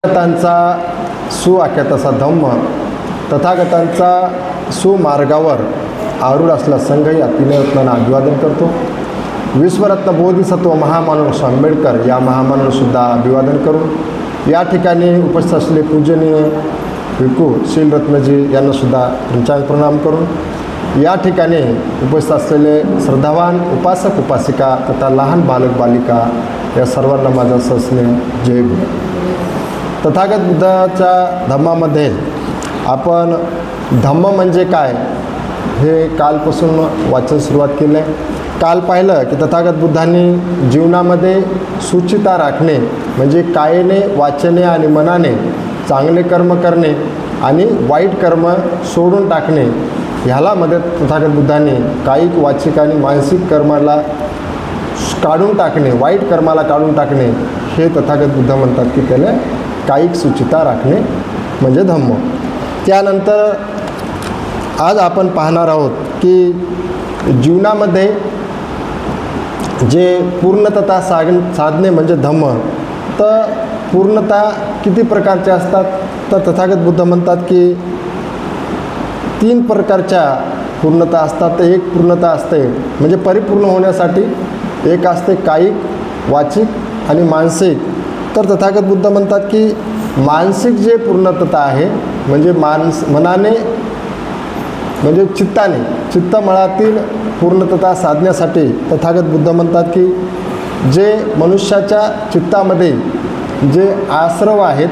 तथागतांचा सुआख्यात असा धम्म, तथागतांचा सुमार्गावर आरूढ असला संघ या तिन्ही रत्नांना अभिवादन करतो. विश्वरत्न बोधिसत्व महामानव आंबेडकर या महामानवसुद्धा अभिवादन करून या ठिकाणी उपस्थित असलेले पूजनीय भिक्खू शीलरत्नजी यांनासुद्धा पंचांग प्रणाम करून या ठिकाणी उपस्थित असलेले श्रद्धावान उपासक उपासिका तथा लहान बालक बालिका या सर्वांना माझा सस्नेह जय गुरु. तथागत बुद्धाच्या धम्मामध्ये आपण धम्म म्हणजे काय हे कालपासून वाचन सुरुवात केलं आहे. काल पाहिलं की तथागत बुद्धांनी जीवनामध्ये सुचिता राखणे म्हणजे कायेने वाचने आणि मनाने चांगले कर्म करणे आणि वाईट कर्म सोडून टाकणे ह्याला मदत तथागत बुद्धांनी कायिक वाचिक आणि मानसिक कर्माला काढून टाकणे, वाईट कर्माला काढून टाकणे हे तथागत बुद्ध म्हणतात की त्याला कायिक सुचिता राखणे म्हणजे धम्म. त्यानंतर आज आपण पाहणार आहोत की जीवनामध्ये जे पूर्णतता साधणे म्हणजे धम्म, तर पूर्णता किती प्रकारचे असतात तर तथागत बुद्ध म्हणतात की 3 प्रकारच्या पूर्णता असतात. तर एक पूर्णता असते म्हणजे परिपूर्ण होण्यासाठी, एक असते कायिक, वाचिक आणि मानसिक. तर तथागत बुद्ध म्हणतात की मानसिक जे पूर्णतता आहे म्हणजे मनाने म्हणजे चित्तमळातील पूर्णतता साधण्यासाठी तथागत बुद्ध म्हणतात की जे मनुष्याच्या चित्तामध्ये जे आश्रव आहेत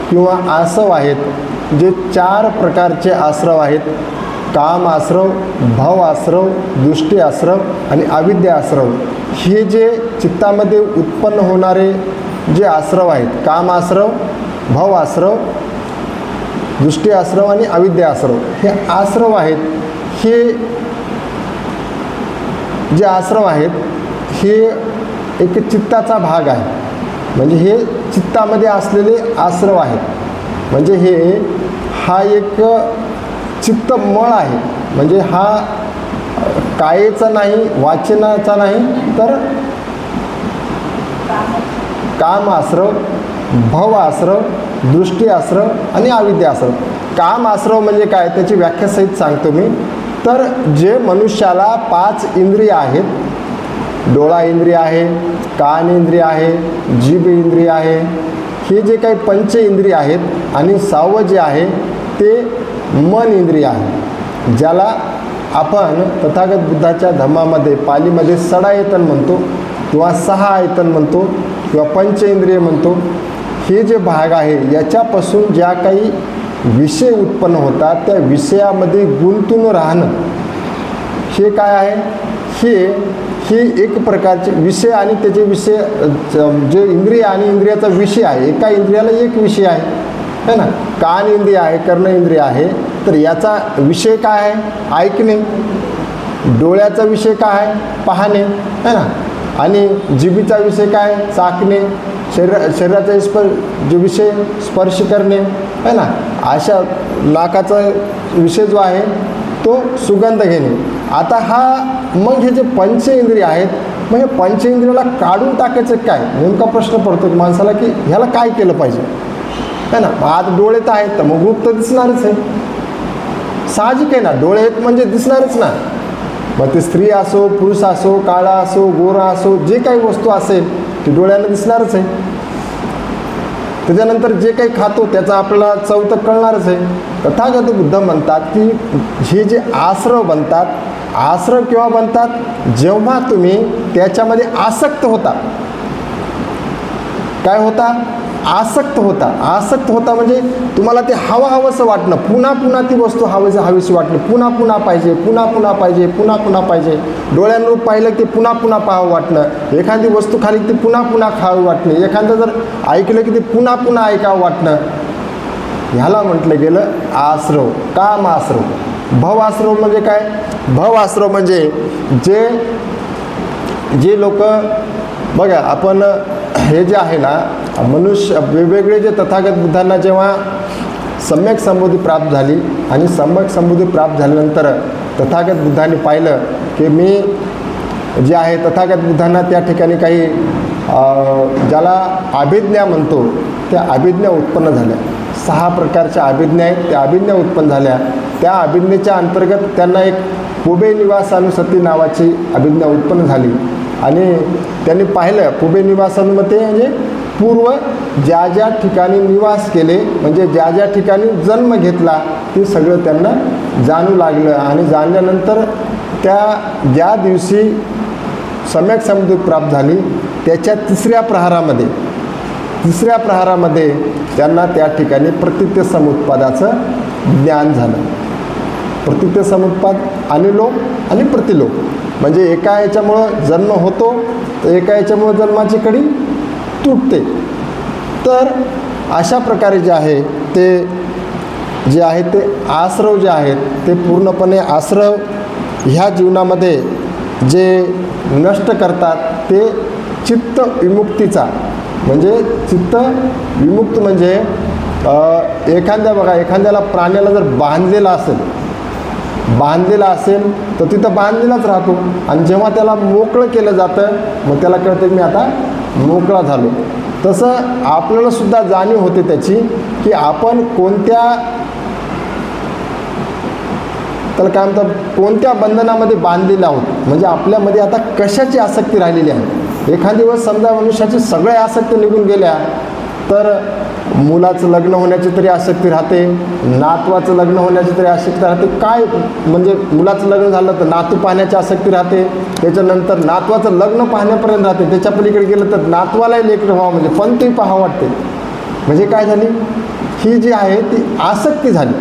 किंवा आसव आहेत, जे 4 प्रकारचे आश्रव आहेत, काम आश्रव, भव आश्रव, दृष्टी आश्रव आणि अविद्या आश्रव, हे जे चित्तामध्ये उत्पन्न होणारे जे आश्रव आहेत, काम आश्रव, भव आश्रव, दृष्टी आश्रव आणि अविद्या आश्रव, हे आश्रव आहेत. हे जे आश्रव आहेत हे एक चित्ताचा भाग आहे. म्हणजे हे चित्तामध्ये असलेले आश्रव आहेत. म्हणजे हा एक चित्तमळ आहे. म्हणजे हा कायेचा नाही, वाचनाचा नाही, तर काम आश्रव, भव आश्रव, दृष्टी आश्रव आणि अविद्या आश्रव. काम आश्रव म्हणजे काय त्याची व्याख्या सहित सांगतो मी. तर जे मनुष्याला 5 इंद्रिय आहेत, डोळा इंद्रिय आहे, कान इंद्रिय आहे, जीभ इंद्रिय आहे, हे जे काही 5 इंद्रिय आहेत आणि 6वं जे आहे ते मन इंद्रिय आहे, ज्याला आपण तथागत बुद्धाच्या धम्मामध्ये पालीमध्ये षडायतन म्हणतो किंवा 6 आयतन म्हणतो किंवा 5 इंद्रिय म्हणतो. हे जे भाग आहे याच्यापासून ज्या काही विषय उत्पन्न होतात त्या विषयामध्ये गुंतून राहणं हे काय आहे, हे एक प्रकारचे विषय आणि त्याचे विषय जे इंद्रिय आणि इंद्रियाचा विषय आहे. एका इंद्रियाला एक विषय आहे ना. कान इंद्रिय आहे, कर्ण इंद्रिय आहे, तर याचा विषय काय आहे, ऐकणे. डोळ्याचा विषय काय आहे, पाहणे है ना. आणि जिभेचा विषय काय, चाखणे. शरीराचा जो विषय स्पर्श करणे है ना. अशा नाकाचा विषय जो आहे तो सुगंध घेणे. आता मग हे जे 5 इंद्रिय आहेत, मग हे 5 इंद्रियाला काढून टाकायचं काय, नेमका प्रश्न पडतो माणसाला की ह्याला काय केलं पाहिजे है ना. आज डोळे तर आहेत तर मग रूप तर दिसणारच आहे, साहजिक आहे ना. डोळे आहेत म्हणजे दिसणारच ना. मग ते स्त्री असो, पुरुष असो, काळा असो, गोरा असो, जे काही वस्तू असेल ती डोळ्याला दिसणारच आहे. त्याच्यानंतर जे काही खातो त्याचा आपल्याला चव तर कळणारच आहे. तथागत बुद्ध म्हणतात की हे जे आश्रव बनतात, आश्रव केव्हा बनतात, जेव्हा तुम्ही त्याच्यामध्ये आसक्त होता. काय होता, आसक्त होता म्हणजे तुम्हाला ते हवंसं वाटणं, पुन्हा पुन्हा ती वस्तू हवीशी वाटणं, पुन्हा पुन्हा पाहिजे, पुन्हा पाहिजे. डोळ्यांवर पाहिलं की पुन्हा पुन्हा पाहावं वाटणं, एखादी वस्तू खाली ती पुन्हा पुन्हा खावं वाटणे, एखादं जर ऐकलं की ते पुन्हा पुन्हा ऐकावं वाटणं, ह्याला म्हटलं गेलं आश्रव, काम आश्रव. भव आश्रव म्हणजे काय, भव आश्रव म्हणजे जे लोक बघा, आपण हे जे आहे ना मनुष्य वेगवेगळे जे तथागत बुद्धांना जेव्हा सम्यक संबोधी प्राप्त झाली आणि सम्यक संबोधी प्राप्त झाल्यानंतर तथागत बुद्धांनी पाहिलं की मी जे आहे तथागत बुद्धांना त्या ठिकाणी काही ज्याला अभिज्ञा म्हणतो, त्या अभिज्ञा उत्पन्न झाल्या. 6 प्रकारच्या अभिज्ञा आहेत, त्या अभिज्ञा उत्पन्न झाल्या. त्या अभिज्ञेच्या अंतर्गत त्यांना एक पुबे निवासानुसती नावाची अभिज्ञा उत्पन्न झाली. आणि त्यांनी पाहिलं पुबे निवासानुमते म्हणजे पूर्व ज्या ज्या ठिकाणी निवास केले, म्हणजे ज्या ज्या ठिकाणी जन्म घेतला, ते सगळं त्यांना जाणू लागलं. आणि जाणल्यानंतर त्या ज्या दिवशी सम्यक समजूत प्राप्त झाली, त्याच्या तिसऱ्या प्रहारामध्ये त्यांना त्या ठिकाणी प्रतीत्य समुत्पादाचं ज्ञान झालं. प्रतीत्य समुत्पाद अनिलोक आणि प्रतिलोक, म्हणजे एका याच्यामुळं जन्म होतो, तर एका याच्यामुळं जन्माची कडी तुटते. तर अशा प्रकारे जे आहे ते आश्रव जे आहेत ते पूर्णपणे आश्रव ह्या जीवनामध्ये जे नष्ट करतात ते चित्त विमुक्तीचा, म्हणजे चित्त विमुक्त म्हणजे एखाद्याला प्राण्याला जर बांधलेला असेल तर तिथं बांधलेलाच राहतो. आणि जेव्हा त्याला मोकळं केलं जातं, मग त्याला कळतं मी आता मोकळा झालो. तसं आपल्याला सुद्धा जाणीव होते त्याची, की आपण कोणत्या बंधनामध्ये बंधलेले आहोत, म्हणजे आपल्यामध्ये आता कशाची आसक्ती राहिलेली आहे. एखादी वेळेस समजा मनुष्याची सगळ्या आसक्ती निघून गेल्या, तर मुलाचं लग्न होण्याची तरी आसक्ती राहते, नातवाचं लग्न होण्याची तरी आसक्ती राहते. काय म्हणजे मुलाचं लग्न झालं तर नातू पाहण्याची आसक्ती राहते, त्याच्यानंतर नातवाचं लग्न पाहण्यापर्यंत राहते. त्याच्या पलीकडे गेलं तर नातवालाही लेकरं व्हावं म्हणजे पण ते पाहावं वाटते. म्हणजे काय झाली, ही जी आहे ती आसक्ती झाली,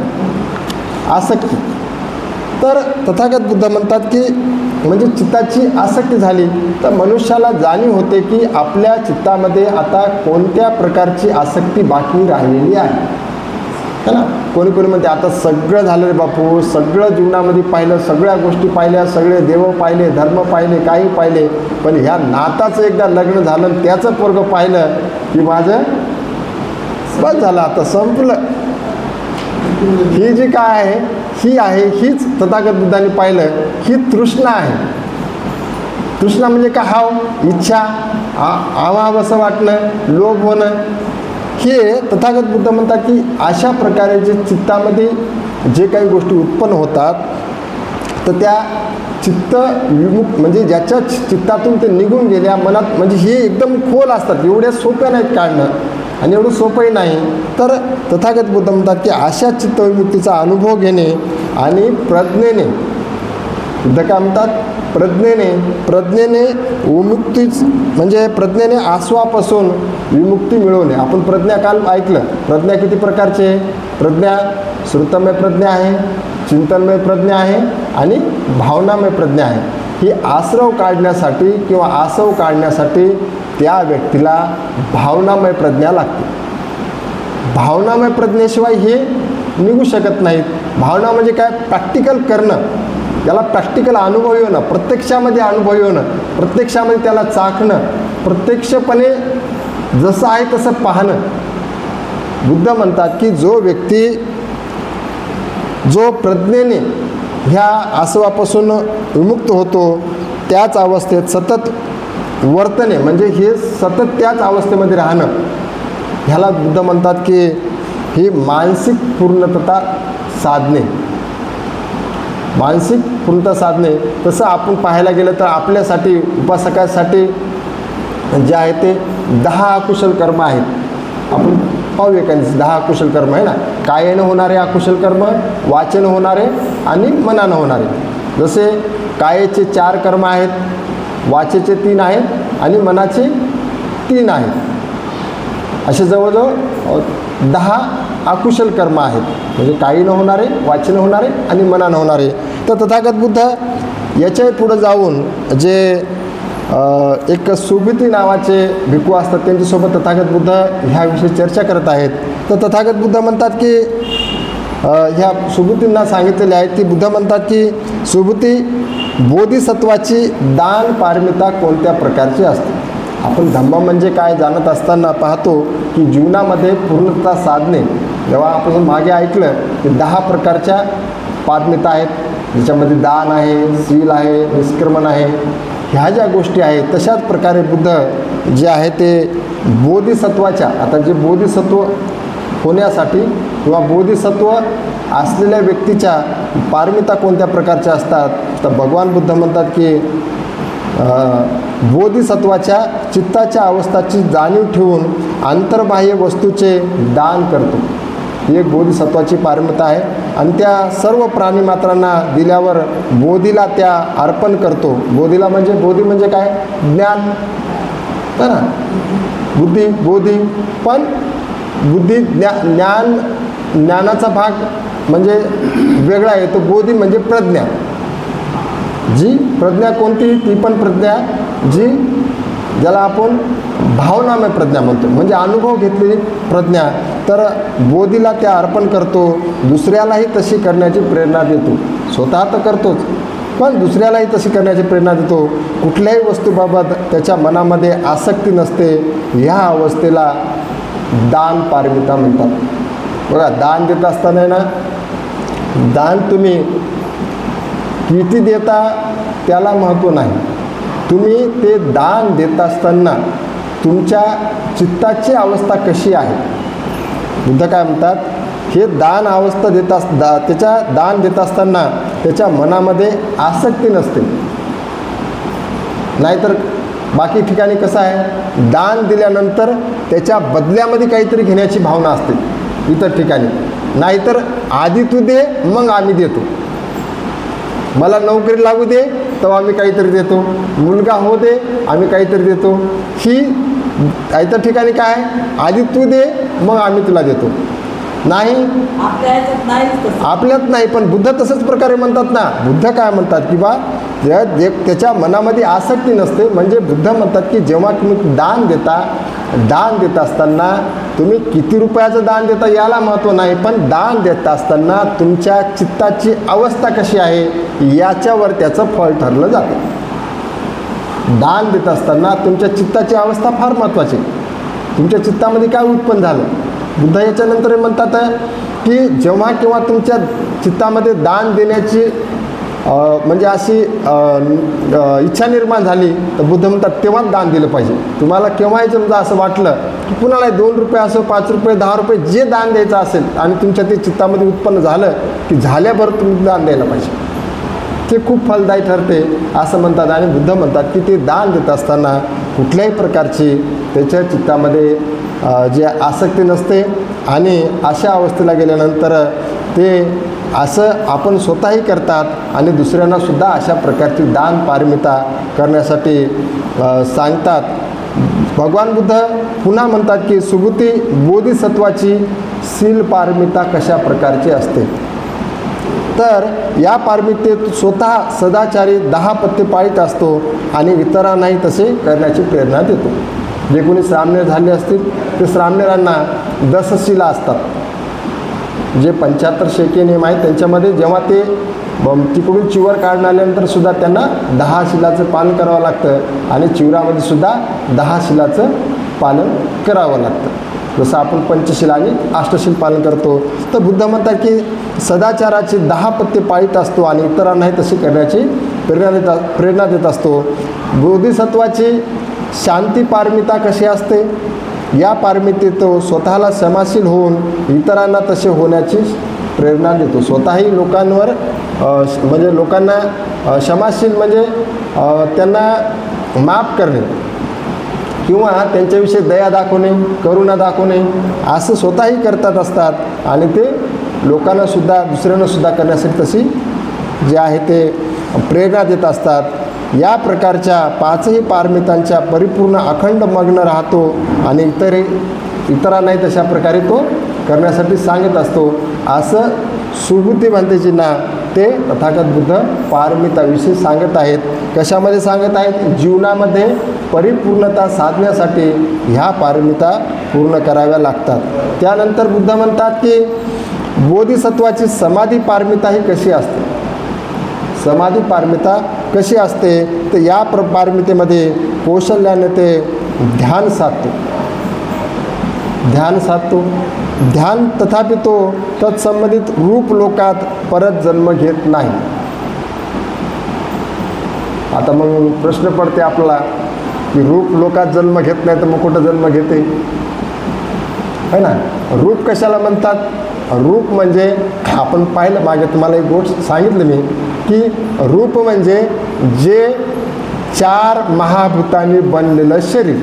आसक्ती. तर तथागत बुद्ध म्हणतात की म्हणजे चित्ताची आसक्ती झाली तर मनुष्याला जाणीव होते की आपल्या चित्तामध्ये आता कोणत्या प्रकारची आसक्ती बाकी राहिलेली आहे, है ना. कोणी म्हणते आता सगळं झालं रे बापू, सगळं जीवनामध्ये पाहिलं, सगळ्या गोष्टी पाहिल्या, सगळे देव पाहिले, धर्म पाहिले, काही पाहिले, पण ह्या नाताचं एकदा लग्न झालं, त्याचं पोरगं पाहिलं की माझं बस झालं, आता संपलं. ही जी काय आहे हीच तथागत बुद्धांनी पाहिलं, ही तृष्णा आहे. तृष्णा म्हणजे काय, हाव, इच्छा, आवाहव असं वाटणं, लोभ होणं. हे तथागत बुद्ध म्हणतात की अशा प्रकारे जे चित्तामध्ये जे काही गोष्टी उत्पन्न होतात, तर त्या चित्त विमुक्त म्हणजे ज्याच्या चित्तातून ते निघून गेल्या मनात, म्हणजे हे एकदम खोल असतात, एवढ्या सोप्या नाहीत काढणं आणि एवढं सोपंही नाही. तर तथागत बुद्ध म्हणतात की अशा चित्तविमुक्तीचा अनुभव घेणे आणि प्रज्ञेने, बुद्ध काय म्हणतात, प्रज्ञेने विमुक्तीच म्हणजे प्रज्ञेने आसवापासून विमुक्ती मिळवणे. आपण प्रज्ञा काल ऐकलं, प्रज्ञा किती प्रकारचे, प्रज्ञा श्रुतमय प्रज्ञा आहे, चिंतनमय प्रज्ञा आहे आणि भावनामय प्रज्ञा आहे. ही आश्रव काढण्यासाठी किंवा आसव काढण्यासाठी त्या व्यक्तीला भावनामय प्रज्ञा लागते. भावनामय प्रज्ञेशिवाय हे निघू शकत नाहीत. भावना म्हणजे काय, प्रॅक्टिकल करणं, त्याला प्रॅक्टिकल अनुभव येणं, प्रत्यक्षामध्ये अनुभव येणं, प्रत्यक्षामध्ये त्याला चाखणं, प्रत्यक्षपणे जसं आहे तसं पाहणं. बुद्ध म्हणतात की जो व्यक्ती जो प्रज्ञेने ह्या आसवापासून विमुक्त होतो, त्याच अवस्थेत सतत वर्तने म्हणजे हे सतत त्याच अवस्थेमध्ये राहणं, ह्याला बुद्ध म्हणतात की ही मानसिक पूर्णता साधणे. मानसिक पूर्णता साधणे. तसं आपण पाहायला गेलं तर आपल्यासाठी उपासकासाठी जे आहे ते 10 अकुशल कर्म आहेत. आपण पाहू एखादी 10 अकुशल कर्म आहे ना, कायेनं होणारे अकुशल कर्म, वाचेनं होणारे आणि मनानं होणारे. जसे कायेचे 4 कर्म आहेत, वाचेचे 3 आहेत आणि मनाचे 3 आहेत. असे जवळजवळ 10 अकुशल कर्म आहेत, म्हणजे कायेनं होणारे, वाचेनं होणारे आणि मनानं होणारे. तर तथागत बुद्ध याच्याही पुढं जाऊन जे एक सुभीती नावाचे भिक्खू असतात त्यांच्यासोबत तथागत बुद्ध ह्याविषयी चर्चा करत आहेत. तर तथागत बुद्ध म्हणतात की ह्या सुभूतींना सांगितलेले आहेत की बुद्ध म्हणतात की सुभूती बोधिसत्वाची दान पारमिता कोणत्या प्रकारची असते. आपण धम्म म्हणजे काय जाणत असताना पाहतो की जीवनामध्ये पूर्णता साधणे, जेव्हा आपण मागे ऐकलं की 10 प्रकारच्या पारमिता आहेत, ज्याच्यामध्ये दान आहे, शील आहे, निष्क्रमण आहे, ह्या ज्या गोष्टी आहेत, तशाच प्रकारे बुद्ध जे आहे ते बोधिसत्वाच्या, आता जे बोधिसत्व होण्यासाठी किंवा बोधिसत्व असलेल्या व्यक्तीच्या पारमिता कोणत्या प्रकारच्या असतात, तर भगवान बुद्ध म्हणतात की बोधिसत्वाच्या चित्ताच्या अवस्थाची जाणीव ठेवून अंतर्बाह्य वस्तूचे दान करतो. ही एक बोधिसत्वाची पारमिता आहे आणि त्या सर्व प्राणीमात्रांना दिल्यावर बोधीला त्या अर्पण करतो. बोधीला म्हणजे, बोधी म्हणजे काय, ज्ञान है ना, बुद्धी बोधी, पण बुद्धी ज्ञानाचा भाग म्हणजे वेगळा आहे. तो बोधी म्हणजे प्रज्ञा. जी प्रज्ञा कोणती, ती पण प्रज्ञा जी ज्याला आपण भावनामय प्रज्ञा म्हणतो, म्हणजे अनुभव घेतलेली प्रज्ञा. तर बोधीला त्या अर्पण करतो, दुसऱ्यालाही तशी करण्याची प्रेरणा देतो. स्वतः तर करतोच, पण दुसऱ्यालाही तशी करण्याची प्रेरणा देतो. कुठल्याही वस्तूबाबत त्याच्या मनामध्ये आसक्ती नसते. ह्या अवस्थेला दान पारमिता म्हणतात. बघा, दान देत असताना ना, दान तुम्ही किती देता त्याला महत्त्व नाही. तुम्ही ते दान देत असताना तुमच्या चित्ताची अवस्था कशी आहे. बुद्ध काय म्हणतात, हे दान अवस्था त्याच्या दान देत असताना त्याच्या मनामध्ये आसक्ती नसते. नाहीतर बाकी ठिकाणी कसं आहे, दान दिल्यानंतर त्याच्या बदल्यामध्ये काहीतरी घेण्याची भावना असते इतर ठिकाणी. नाहीतर आधी तू दे मग आम्ही देतो, मला नोकरी लागू दे तेव्हा आम्ही काहीतरी देतो, मुलगा हो दे आम्ही काहीतरी देतो. ही इतर ठिकाणी काय, आधी तू दे मग आम्ही तुला देतो. नाही, आपल्यात नाही. पण बुद्ध तसंच प्रकारे म्हणतात ना. बुद्ध काय म्हणतात की बा त्याच्या मनामध्ये आसक्ती नसते. म्हणजे बुद्ध म्हणतात की जेव्हा तुम्ही दान देत असताना तुम्ही किती रुपयाचं दान देता याला महत्त्व नाही, पण दान देत असताना तुमच्या चित्ताची अवस्था कशी आहे याच्यावर त्याचं फळ ठरलं जातं. दान देत असताना तुमच्या चित्ताची अवस्था फार महत्त्वाची. तुमच्या चित्तामध्ये काय उत्पन्न झालं. बुद्ध याच्यानंतर म्हणतात की जेव्हा केव्हा तुमच्या चित्तामध्ये दान देण्याची म्हणजे अशी इच्छा निर्माण झाली तर बुद्ध म्हणतात तेव्हाच दान दिलं पाहिजे. तुम्हाला केव्हाही समजा असं वाटलं की कुणाला 2 रुपये असो, 5 रुपये, 10 रुपये जे दान द्यायचं असेल आणि तुमच्या ते चित्तामध्ये उत्पन्न झालं की झाल्यावर तुम्ही दान द्यायला पाहिजे. ते खूप फलदायी ठरते असं म्हणतात. आणि बुद्ध म्हणतात की ते दान देत असताना कुठल्याही प्रकारची त्याच्या चित्तामध्ये जे आसक्ती नसते. आणि अशा अवस्थेला गेल्यानंतर ते असं आपण स्वतःही करतात आणि दुसऱ्यांनासुद्धा अशा प्रकारची दान पारमिता करण्यासाठी सांगतात. भगवान बुद्ध पुन्हा म्हणतात की सुबुती बोधिसत्वाची शील पारमिता कशा प्रकारची असते. तर या पारमितेत स्वतः सदाचारी 10 पथ्ये पाळीत असतो आणि इतरांनाही तसे करण्याची प्रेरणा देतो. जे कोणी श्रामणेर झाले असतील ते श्रामणेरांना दशशिला असतात. जे 75 शेके नियम आहेत त्यांच्यामध्ये जेव्हा ते तिकडून चिवर काढून आल्यानंतर सुद्धा त्यांना 10 शिलाचं पालन करावं लागतं आणि चिवरामध्ये सुद्धा 10 शिलाचं पालन करावं लागतं. जसं आपण पंचशील आणि अष्टशील पालन करतो. तर बुद्ध म्हणतात की सदाचाराची 10 पथ्ये पाळीत असतो आणि इतरांनाही तशी करण्याची प्रेरणा देत असतो. बोधिसत्वाची शांती पारमिता कशी असते. या पारमितेत तो स्वतःला क्षमाशील होऊन इतरांना तसे होण्याची प्रेरणा देतो. स्वतःही लोकांवर म्हणजे लोकांना क्षमाशील म्हणजे त्यांना माफ करणे किंवा त्यांच्याविषयी दया दाखवणे, करुणा दाखवणे असं स्वतःही करतात असतात आणि ते लोकांनासुद्धा दुसऱ्यांनासुद्धा करण्यासाठी तशी जे आहे ते प्रेरणा देत असतात. या प्रकारच्या 5ही पारमितांच्या परिपूर्ण अखंड मग्न राहतो आणि इतरांनाही तशा प्रकारे तो करण्यासाठी सांगत असतो. असं सुबुद्धी म्हणतेजींना ते तथागत बुद्ध पारमिताविषयी सांगत आहेत. कशामध्ये सांगत आहेत, जीवनामध्ये परिपूर्णता साधण्यासाठी ह्या पारमिता पूर्ण कराव्या लागतात. त्यानंतर बुद्ध म्हणतात की बोधिसत्वाची समाधी पारमिता ही कशी असते. समाधी पारमिता कशी असते तर या पारमितेमध्ये कौशल्याने ते ध्यान साधतो. ध्यान तथापि तो तत्संबंधित रूप लोकात परत जन्म घेत नाही. आता मग प्रश्न पडते आपल्याला की रूप लोकात जन्म घेत नाही तर मग कुठं जन्म घेते, है ना. रूप कशाला म्हणतात? रूप म्हणजे आपण पाहिलं मागे तुम्हाला एक गोष्ट सांगितलं मी की रूप म्हणजे जे 4 महाभूतांनी बनलेलं शरीर,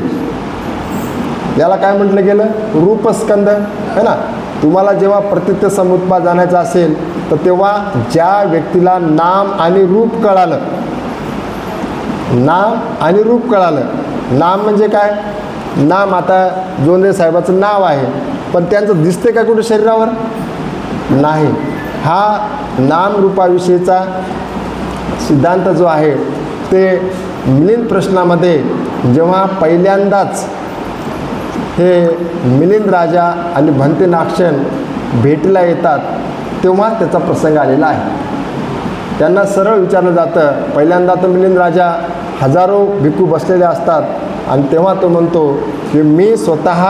याला काय म्हटलं गेलं? रूपस्कंद, है ना. तुम्हाला जेव्हा प्रतीत समुत्पाद जाण्याचं असेल तर तेव्हा ज्या व्यक्तीला नाम आणि रूप कळालं, नाम आणि रूप कळालं. नाम म्हणजे काय? नाम आता जोंधळे साहेबाचं नाव आहे, पण त्यांचं दिसते का कुठे शरीरावर? नाही. हा नाम रूपाविषयीचा सिद्धांत जो आहे ते मिलिंद प्रश्नामध्ये जेव्हा पहिल्यांदाच हे मिलिंद राजा आणि भंते नागसेन भेटीला येतात तेव्हा त्याचा प्रसंग आलेला आहे. त्यांना सरळ विचारलं जातं. पहिल्यांदा तर मिलिंद राजा हजारो भिक्खू बसलेले असतात आणि तेव्हा तो म्हणतो की मी स्वतः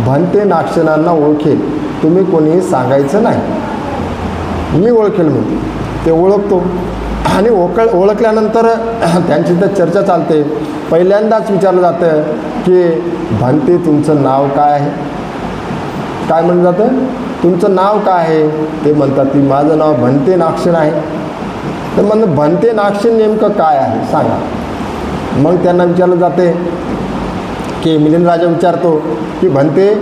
भंते नागसेनांना ओळखेल, तुम्ही कोणीही सांगायचं नाही, मी ओळखेल म्हणून. ते ओळखतो आणि ओळखल्यानंतर त्यांची तर चर्चा चालते. पहिल्यांदाच विचारलं जातं की भंते तुमचं नाव काय आहे? काय म्हणलं जातं? तुमचं नाव काय आहे? ते म्हणतात की माझं नाव भंते नागसेन आहे. तर म्हणलं भंते नागसेन नेमकं काय आहे सांगा. मग त्यांना विचारलं जाते की मिलिंद राजा विचारतो की भंते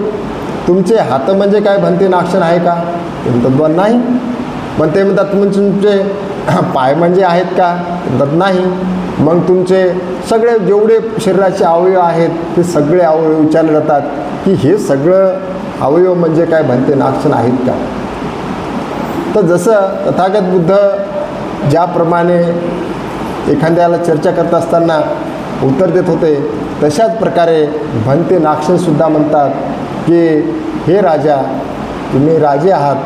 तुमचे हात म्हणजे काय भंते नागसेन आहे का? ते म्हणतात नाही. पण ते म्हणतात तुमचे पाय म्हणजे आहेत का? ते म्हणतात नाही. मग तुमचे सगळे जेवढे शरीराचे अवयव आहेत ते सगळे अवयव विचारले जातात की हे सगळं अवयव म्हणजे काय भंते नागसेन आहेत का? तर जसं तथागत बुद्ध ज्याप्रमाणे एखाद्याला चर्चा करत असताना उत्तर देत होते तशाच प्रकारे भंते नागसेनसुद्धा म्हणतात की हे राजा, तुम्ही राजे आहात,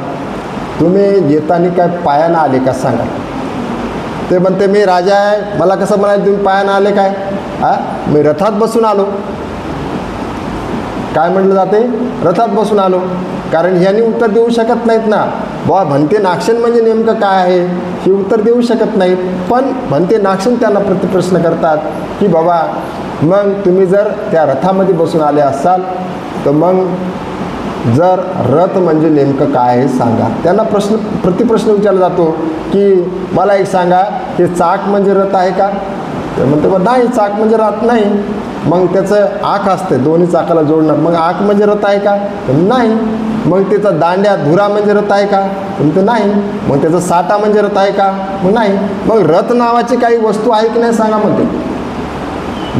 तुम्ही येताना काय पायानं आले का सांगा. ते म्हणते मी राजा आहे, मला कसं म्हणाले तुम्ही पायानं आले काय? मी रथात बसून आलो. काय म्हटलं जाते? रथात बसून आलो. कारण ह्यांनी उत्तर देऊ शकत नाहीत ना, बाबा भंते नागसेन म्हणजे नेमकं काय आहे हे उत्तर देऊ शकत नाहीत. पण भंते नागसेन त्यांना प्रतिप्रश्न करतात की बाबा मग तुम्ही जर त्या रथामध्ये बसून आले असाल तर मग जर रथ म्हणजे नेमकं काय आहे सांगा. त्यांना प्रतिप्रश्न विचारला जातो की मला एक सांगा, हे चाक म्हणजे रथ आहे का? तर म्हणते बा नाही, चाक म्हणजे रथ नाही. मग त्याचं आख असते, दोन्ही चाकाला जोडणं, मग आख म्हणजे रथ आहे का? तर नाही. मग त्याचा दांड्या धुरा म्हणजे रथ आहे का? तर नाही. मग त्याचा साठा म्हणजे रथ आहे का? मग नाही. मग रथ नावाची काही वस्तू आहे की नाही सांगा म्हणते.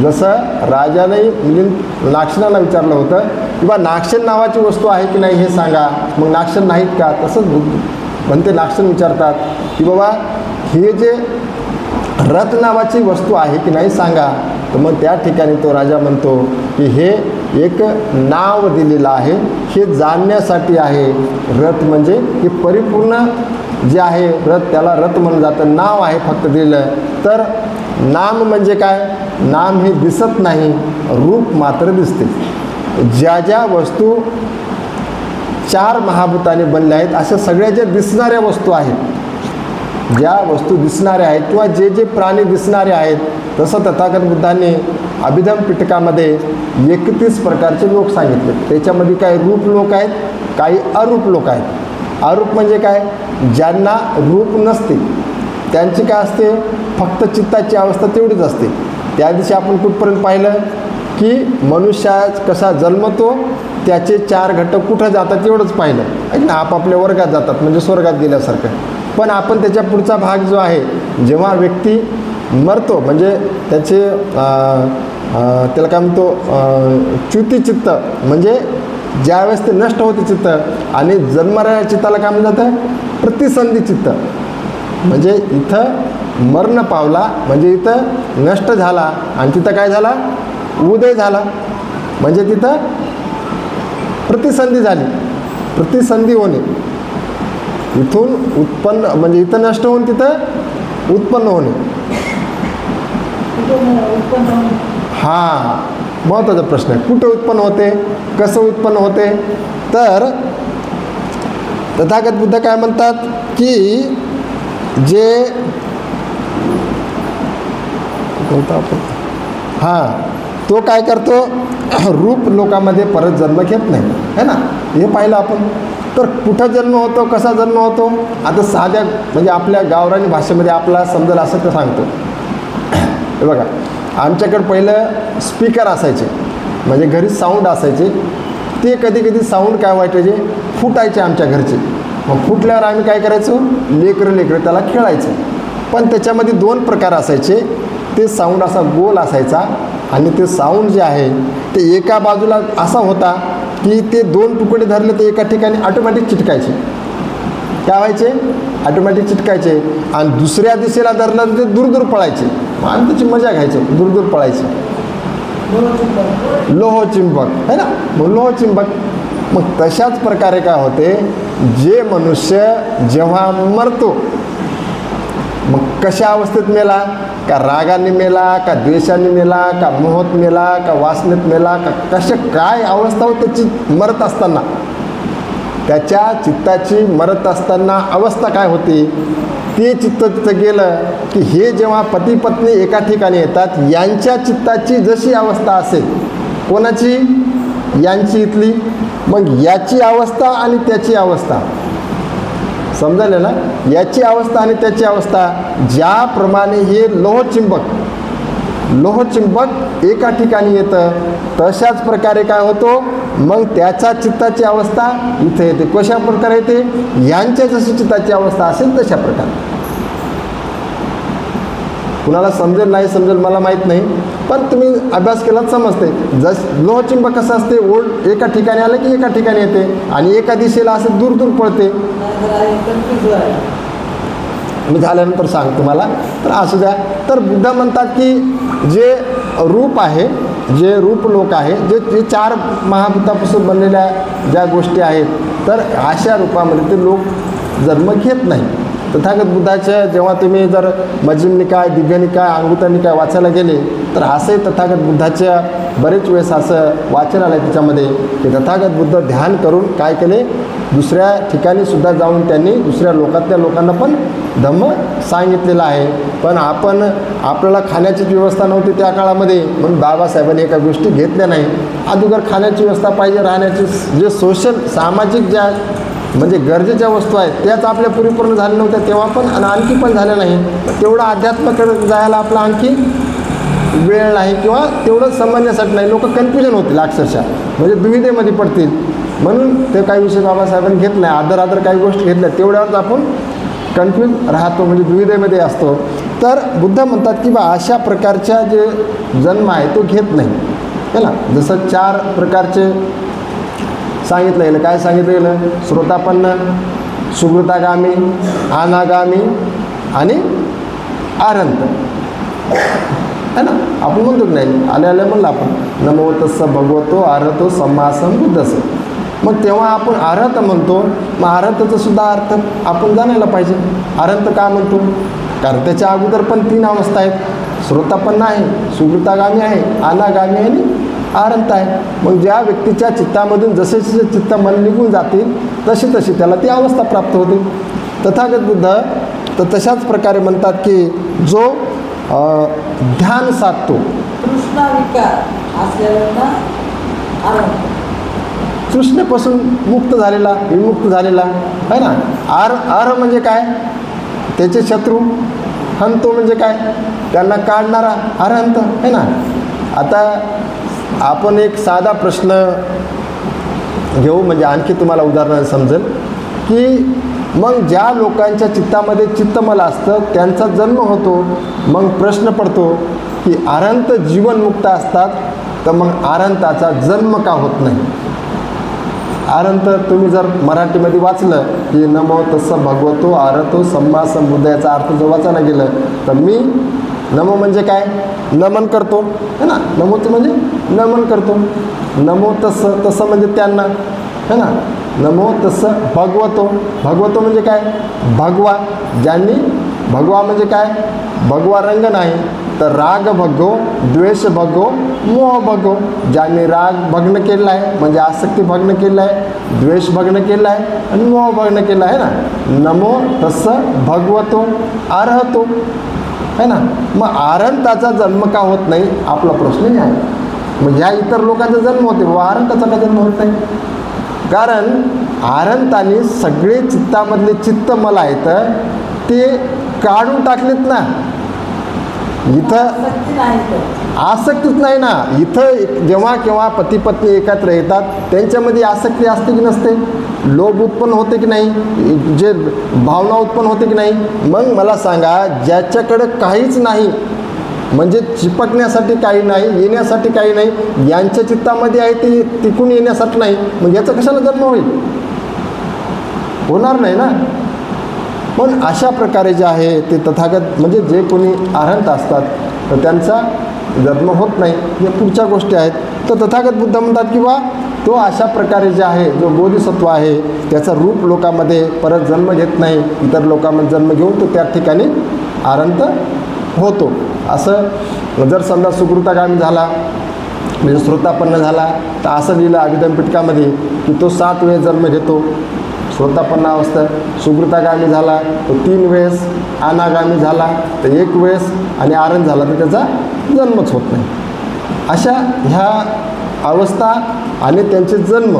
जसं राजाने मिलिंद नागसेनाला विचारलं होतं की बा नागसेन नावाची वस्तू आहे की नाही हे सांगा, मग नागसेन नाहीत का? तसंच भंते नागसेन विचारतात की बाबा हे जे रथ नावाची वस्तू आहे की नाही सांगा. तर मग त्या ठिकाणी तो राजा म्हणतो की हे एक नाव दिलेलं आहे, हे जाणण्यासाठी आहे. रथ म्हणजे हे परिपूर्ण जे आहे रथ, त्याला रथ म्हणलं जातं, नाव आहे फक्त दिलं. तर नाम म्हणजे काय? नाम हे दिसत नाही, रूप मात्र दिसते. ज्या ज्या वस्तू 4 महाभूताने बनल्या आहेत अशा सगळ्या ज्या दिसणाऱ्या वस्तू आहेत, ज्या वस्तू दिसणाऱ्या आहेत किंवा जे जे प्राणी दिसणारे आहेत, तसं तथागत बुद्धांनी अभिधम पिटकामध्ये 31 प्रकारचे लोक सांगितले. त्याच्यामध्ये काही रूप लोक आहेत, काही अरूप लोक आहेत. अरूप म्हणजे काय? ज्यांना रूप नसते, त्यांची काय असते? फक्त चित्ताची अवस्था तेवढीच असते. त्या दिवशी आपण कुठपर्यंत पाहिलं की मनुष्य कसा जन्मतो, त्याचे 4 घटक कुठं जातात एवढंच पाहिलं आहे ना. आपापल्या वर्गात जातात म्हणजे स्वर्गात गेल्यासारखं. पण आपण त्याच्या पुढचा भाग जो आहे, जेव्हा व्यक्ती मरतो म्हणजे त्याचे त्याला काय म्हणतो च्युतिचित्त, म्हणजे ज्यावेळेस ते नष्ट होते चित्त, आणि जन्मणाऱ्या चित्ताला काय म्हणलं जातं? प्रतिसंधी चित्त. म्हणजे इथं मरण पावला म्हणजे इथं नष्ट झाला आणि तिथं काय झाला? उदय झाला. म्हणजे तिथं प्रतिसंधी झाली, प्रतिसंधी होणे. इथून उत्पन्न म्हणजे इथं नष्ट होऊन तिथं उत्पन्न होणे. हां, महत्त्वाचा प्रश्न आहे. कुठं उत्पन्न होते, कसं उत्पन्न होते? तर तथागत बुद्ध काय म्हणतात की जे हां, तो काय करतो, रूप लोकामध्ये परत जन्म घेत नाही, है ना. हे पाहिलं आपण. तर कुठं जन्म होतो, कसा जन्म होतो, आता साध्या म्हणजे आपल्या गावरानी भाषेमध्ये आपला समजेल असं तर सांगतो. हे बघा, आमच्याकडे पहिलं स्पीकर असायचे, म्हणजे घरी साऊंड असायचे. ते कधी कधी साऊंड काय वाटायचे, फुटायचे आमच्या घरचे. मग फुटल्यावर आम्ही काय करायचो, लेकरं त्याला खेळायचं. पण त्याच्यामध्ये 2 प्रकार असायचे. ते साऊंड असा गोल असायचा आणि ते साऊंड जे आहे ते एका बाजूला असा होता की ते 2 तुकडे धरले तर एका ठिकाणी ऑटोमॅटिक चिटकायचे. काय व्हायचे, ऑटोमॅटिक चिटकायचे. आणि दुसऱ्या दिशेला धरलं तर ते दूर पळायचे. मग आम्ही त्याची मजा घ्यायचो, दूर पळायचे. लोहचिंबक है ना. मग लोहचिंबक. मग तशाच प्रकारे काय होते, जे मनुष्य जेव्हा मरतो, मग कशा अवस्थेत मेला, का रागाने मेला, का द्वेषाने मेला, का मोहात मेला, का वासनेत मेला, का कशा काय अवस्था हो त्याची मरत असताना, त्याच्या चित्ताची मरत असताना अवस्था काय होती, ते चित्त तिथं गेलं की हे जेव्हा पती पत्नी एका ठिकाणी येतात, यांच्या चित्ताची जशी अवस्था असेल, कोणाची, यांची इथली, मग याची अवस्था आणि त्याची अवस्था समजायला ना, याची अवस्था आणि त्याची अवस्था ज्याप्रमाणे हे लोहचिंबक एका ठिकाणी येतं, तशाच प्रकारे काय होतो, मग त्याच्या चित्ताची अवस्था इथे येते. कशा प्रकारे येते, यांच्या जशी चित्ताची अवस्था असेल तशा प्रकारे. कुणाला समजेल नाही समजेल मला माहीत नाही, पण तुम्ही अभ्यास केलात समजते. लोहचिंबक कसं असते, ओढ एका ठिकाणी आलं की एका ठिकाणी येते आणि एका दिशेला असं दूर पळते. मी झाल्यानंतर सांग तुम्हाला, तर असू द्या. तर बुद्ध म्हणतात की जे रूप आहे, जे रूप लोक आहे, जे 4 महाभूतापासून बनलेल्या ज्या गोष्टी आहेत, तर अशा रूपामध्ये ते लोक जन्म घेत नाही. तथागत बुद्धाच्या जेव्हा तुम्ही जर मध्यम निकाय, दिव्य निकाय, अंगुत्तर निकाय वाचायला गेले, तर असंही तथागत बुद्धाच्या बरेच वेळेस असं वाचन आलं त्याच्यामध्ये की तथागत बुद्ध ध्यान करून काय केले, दुसऱ्या ठिकाणी सुद्धा जाऊन त्यांनी दुसऱ्या लोकातल्या लोकांना पण धम्म सांगितलेला आहे. पण आपल्याला खाण्याची व्यवस्था नव्हती त्या काळामध्ये, म्हणून बाबासाहेबांनी एका गोष्टी घेतल्या नाही. अगोदर खाण्याची व्यवस्था पाहिजे, राहण्याची जे सोशल सामाजिक ज्या म्हणजे गरजेच्या वस्तू आहेत त्याच आपल्या परिपूर्ण झाल्या नव्हत्या तेव्हा पण, आणि आणखी पण झाल्या नाही. तेवढं अध्यात्माकडे जायला आपला आणखी वेळ नाही किंवा तेवढं समजण्यासाठी नाही. लोक कन्फ्युजन होतील अक्षरशः, म्हणजे दुविधेमध्ये पडतील. म्हणून ते काही विषय बाबासाहेबांनी घेत नाही, आदर काही गोष्टी घेतल्या तेवढ्यावरच आपण कन्फ्यूज राहतो, म्हणजे दुविधेमध्ये असतो. तर बुद्ध म्हणतात की बा अशा प्रकारच्या जे जन्म आहे तो घेत नाही, है ना. जसं 4 प्रकारचे सांगितलं गेलं. काय सांगितलं गेलं, श्रोतापन्न, सुकृतागामी, अनागामी आणि आरंत, है ना. आपण म्हणतो की नाही, आले म्हणलं आपण नमो तस्स भगवतो आरहतो सम्मा संबुद्धस्स. मग तेव्हा आपण आरहत म्हणतो, मग आरहतचा सुद्धा अर्थ आपण जाणायला पाहिजे. आरहत का म्हणतो, कारण त्याच्या अगोदर पण 3 अवस्था आहेत. श्रोतापन्न आहे, सुकृतागामी आहे, अनागामी आहे आणि आरंत आहे. मग ज्या व्यक्तीच्या चित्तामधून जसे जसे चित्त मन निघून जातील तशी तशी त्याला ती अवस्था प्राप्त होते. तथागत बुद्ध तर तशाच प्रकारे म्हणतात की जो ध्यान साधतो, तृष्णेपासून मुक्त झालेला, विमुक्त झालेला आहे ना. आर म्हणजे काय, त्याचे शत्रू. हंतो म्हणजे काय, त्यांना काढणारा अरहंत आहे ना. आता आपण एक साधा प्रश्न घेऊ, म्हणजे आणखी तुम्हाला उदाहरण समजेल की मग ज्या लोकांच्या चित्तामध्ये चित्तमल असतं त्यांचा जन्म होतो. मग प्रश्न पडतो की अरहंत जीवनमुक्त असतात, तर मग अरहंताचा जन्म का होत नाही. अरहंत तुम्ही जर मराठीमध्ये वाचलं की नमो तस्स भगवतो आरहतो सम्मा संबुद्ध, याचा अर्थ जर वाचायला गेलं तर मी नमो म्हणजे काय, नमन करतो, है ना. नमोचं म्हणजे नमन करतो. नमो तस्स म्हणजे त्यांना, है ना. नमो तस्स भगवतो, भगवतो म्हणजे काय, भगवा. ज्यांनी, भगवा म्हणजे काय, भगवा रंग नाही तर राग भगो, द्वेष भगो, मोह भगो. ज्यांनी राग भग्न केला आहे म्हणजे आसक्ती भग्न केला आहे, द्वेष भग्न केला आहे आणि मोह भग्न केला आहे ना. नमो तस्स भगवतो आरहतो, है ना. मग आरहंताचा जन्म का होत नाही आपला प्रश्न आहे. मग ह्या इतर लोकांचा जन्म होते, आरंताचा का जन्म होत नाही? कारण आरंताने सगळे चित्तामधले चित्त मला येतं ते काढून टाकलेत ना. इथं आसक्तीच नाही ना. इथं जेव्हा केव्हा पती पत्नी एकत्र येतात त्यांच्यामध्ये आसक्ती असते की नसते? लोभ उत्पन्न होते की नाही? जे भावना उत्पन्न होते की नाही? मग मला सांगा, ज्याच्याकडे काहीच नाही म्हणजे चिपकण्यासाठी काही नाही, येण्यासाठी काही नाही, यांच्या चित्तामध्ये आहे ते टिकून येण्यासाठी नाही, मग याचा कशाला जन्म होईल? होणार नाही ना. पण अशा प्रकारे जे आहे ते तथागत म्हणजे जे कोणी अरहंत असतात तर त्यांचा जन्म होत नाही. या पुढच्या गोष्टी आहेत. तर तथागत बुद्ध म्हणतात किंवा तो अशा प्रकारे जे आहे जो बोधिसत्व आहे त्याचा रूप लोकांमध्ये परत जन्म घेत नाही, इतर लोकांमध्ये जन्म घेऊन तो त्या ठिकाणी अरहंत होतो. असं जर समजा सुकृतागामी झाला म्हणजे श्रोतापन्न झाला तर असं लिहिलं अभिधम पिटकामध्ये की तो 7 वेळेस जन्म घेतो. श्रोतापन्न अवस्था. सुकृतागामी झाला तो 3 वेळेस, अनागामी झाला तर 1 वेळेस आणि आरंत झाला तर त्याचा जन्मच होत नाही. अशा ह्या अवस्था आणि त्यांचे जन्म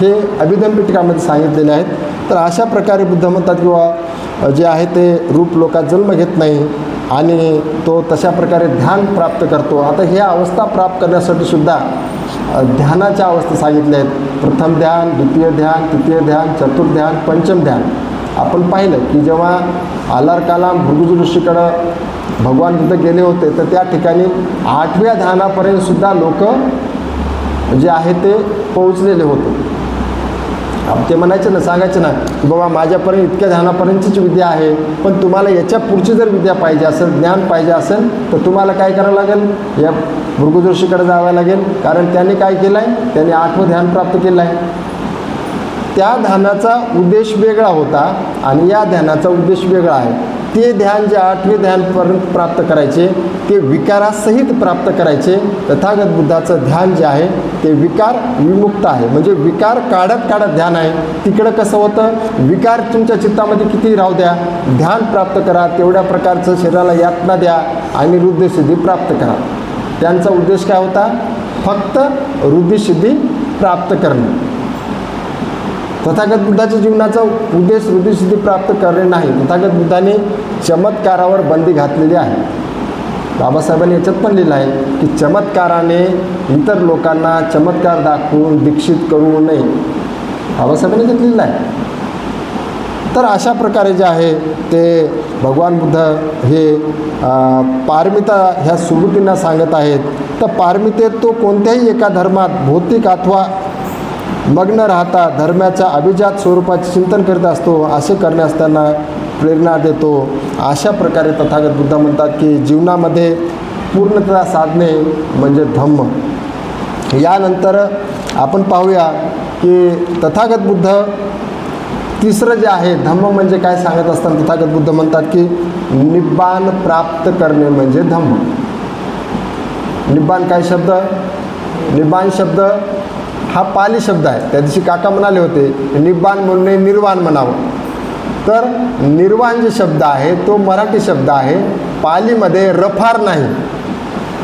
हे अभिधम पिटकामध्ये सांगितलेले आहेत. तर अशा प्रकारे बुद्ध म्हणतात किंवा जे आहे ते रूप लोकात जन्म घेत नाही आणि तो तशा प्रकारे ध्यान प्राप्त करतो. आता ह्या अवस्था प्राप्त करण्यासाठी सुद्धा ध्यानाच्या अवस्था सांगितल्या आहेत. प्रथम ध्यान, द्वितीय ध्यान, तृतीय ध्यान, चतुर्थ ध्यान, पंचम ध्यान. आपण पाहिलं की जेव्हा आलार कालाम भृगु ऋषीकडं भगवान बुद्ध गेले होते तर त्या ठिकाणी 8व्या ध्यानापर्यंत सुद्धा लोक जे आहे ते पोहोचलेले होते. ते म्हणायचे ना, सांगायचे ना की बाबा माझ्यापर्यंत इतक्या ध्यानापर्यंतचीच विद्या आहे, पण तुम्हाला याच्या पुढची जर विद्या पाहिजे असेल, ज्ञान पाहिजे असेल तर तुम्हाला काय करावं लागेल? या भृगु ऋषीकडे जावं लागेल. कारण त्यांनी काय केलं आहे? त्यांनी 8वं ध्यान प्राप्त केलं आहे. त्या ध्यानाचा उद्देश वेगळा होता आणि या ध्यानाचा उद्देश वेगळा आहे. ते ध्यान जे 8वे ध्यानपर्यंत प्राप्त करायचे ते विकारासहित प्राप्त करायचे. तथागत बुद्धाचं ध्यान जे आहे ते विकार विमुक्त आहे, म्हणजे विकार काढत काढत ध्यान आहे. तिकडं कसं होतं? विकार तुमच्या चित्तामध्ये किती राहू द्या, ध्यान प्राप्त करा, तेवढ्या प्रकारचं शरीराला यातना द्या आणि रुद्रसिद्धी प्राप्त करा. त्यांचा उद्देश काय होता? फक्त रुद्रसिद्धी प्राप्त करणे. तथागत बुद्धाच्या जीवनाचा उद्देश रुद्रसिद्धी प्राप्त करणे नाही. तथागत बुद्धाने चमत्कारावर बंदी घातलेली आहे. बाबासाहेबांनी याच्यात पण लिहिलं आहे की चमत्काराने इतर लोकांना चमत्कार दाखवून दीक्षित करू नये. बाबासाहेबांनी याच्यात लिहिलं आहे. तर अशा प्रकारे जे आहे ते भगवान बुद्ध हे पारमिता ह्या सुबुतींना सांगत आहेत. तर पारमितेत तो कोणत्याही एका धर्मात भौतिक अथवा मग्न राहता धर्माच्या अभिजात स्वरूपाचे चिंतन करीत असतो. असे करण्यास त्यांना प्रेरणा देतो. अशा प्रकारे तथागत बुद्ध म्हणतात की जीवनामध्ये पूर्णता साधणे म्हणजे धम्म. यानंतर आपण पाहूया की तथागत बुद्ध तिसरं जे आहे धम्म म्हणजे काय सांगत असताना तथागत बुद्ध म्हणतात की निब्बाण प्राप्त करणे म्हणजे धम्म. निब्बाण काय शब्द? निब्बाण शब्द हा पाली शब्द आहे. त्या दिवशी काका म्हणाले होते निब्बाण म्हणणे निर्वाण म्हणावं. तर निर्वाण जे शब्द आहे तो मराठी शब्द आहे. पालीमध्ये रफार नाही.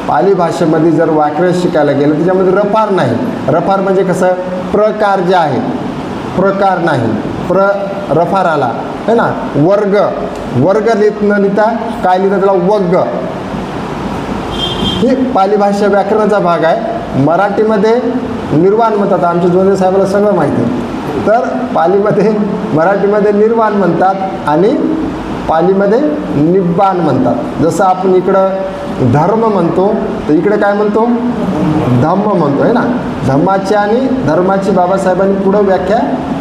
पाली भाषेमध्ये जर वाक्य शिकायला गेलं त्याच्यामध्ये रफार नाही. रफार म्हणजे कसं? प्रकार जे आहे, प्रकार नाही. रफार आला है ना. वर्ग, वर्ग लिहित न लिहिता काय लिहितं त्याला वग्ग. ही पाली भाषा व्याकरणाचा भाग आहे. मराठीमध्ये निर्वाण म्हणतात. आमच्या जोंधे साहेबाला सगळं माहिती आहे. तर पालीमध्ये मराठीमध्ये निर्वाण म्हणतात आणि पालीमध्ये निब्बाण म्हणतात. जसं आपण इकडं धर्म म्हणतो तर इकडे काय म्हणतो? धम्म म्हणतो आहे ना. धम्माची आणि धर्माची बाबासाहेबांनी पुढं व्याख्या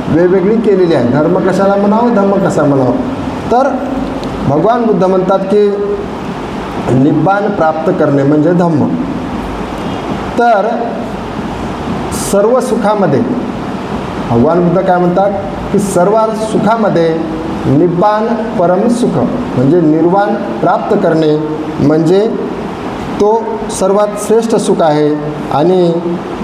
वेगवेगळी केलेली आहे. धर्म कशाला म्हणावं, धम्म कसा म्हणावं. तर भगवान बुद्ध म्हणतात की निब्बाण प्राप्त करणे म्हणजे धम्म. तर सर्व सुखामध्ये भगवान बुद्ध काय म्हणतात की सर्व सुखामध्ये निब्बाण परम सुख म्हणजे निर्वाण प्राप्त करणे म्हणजे तो सर्वात श्रेष्ठ सुख आहे आणि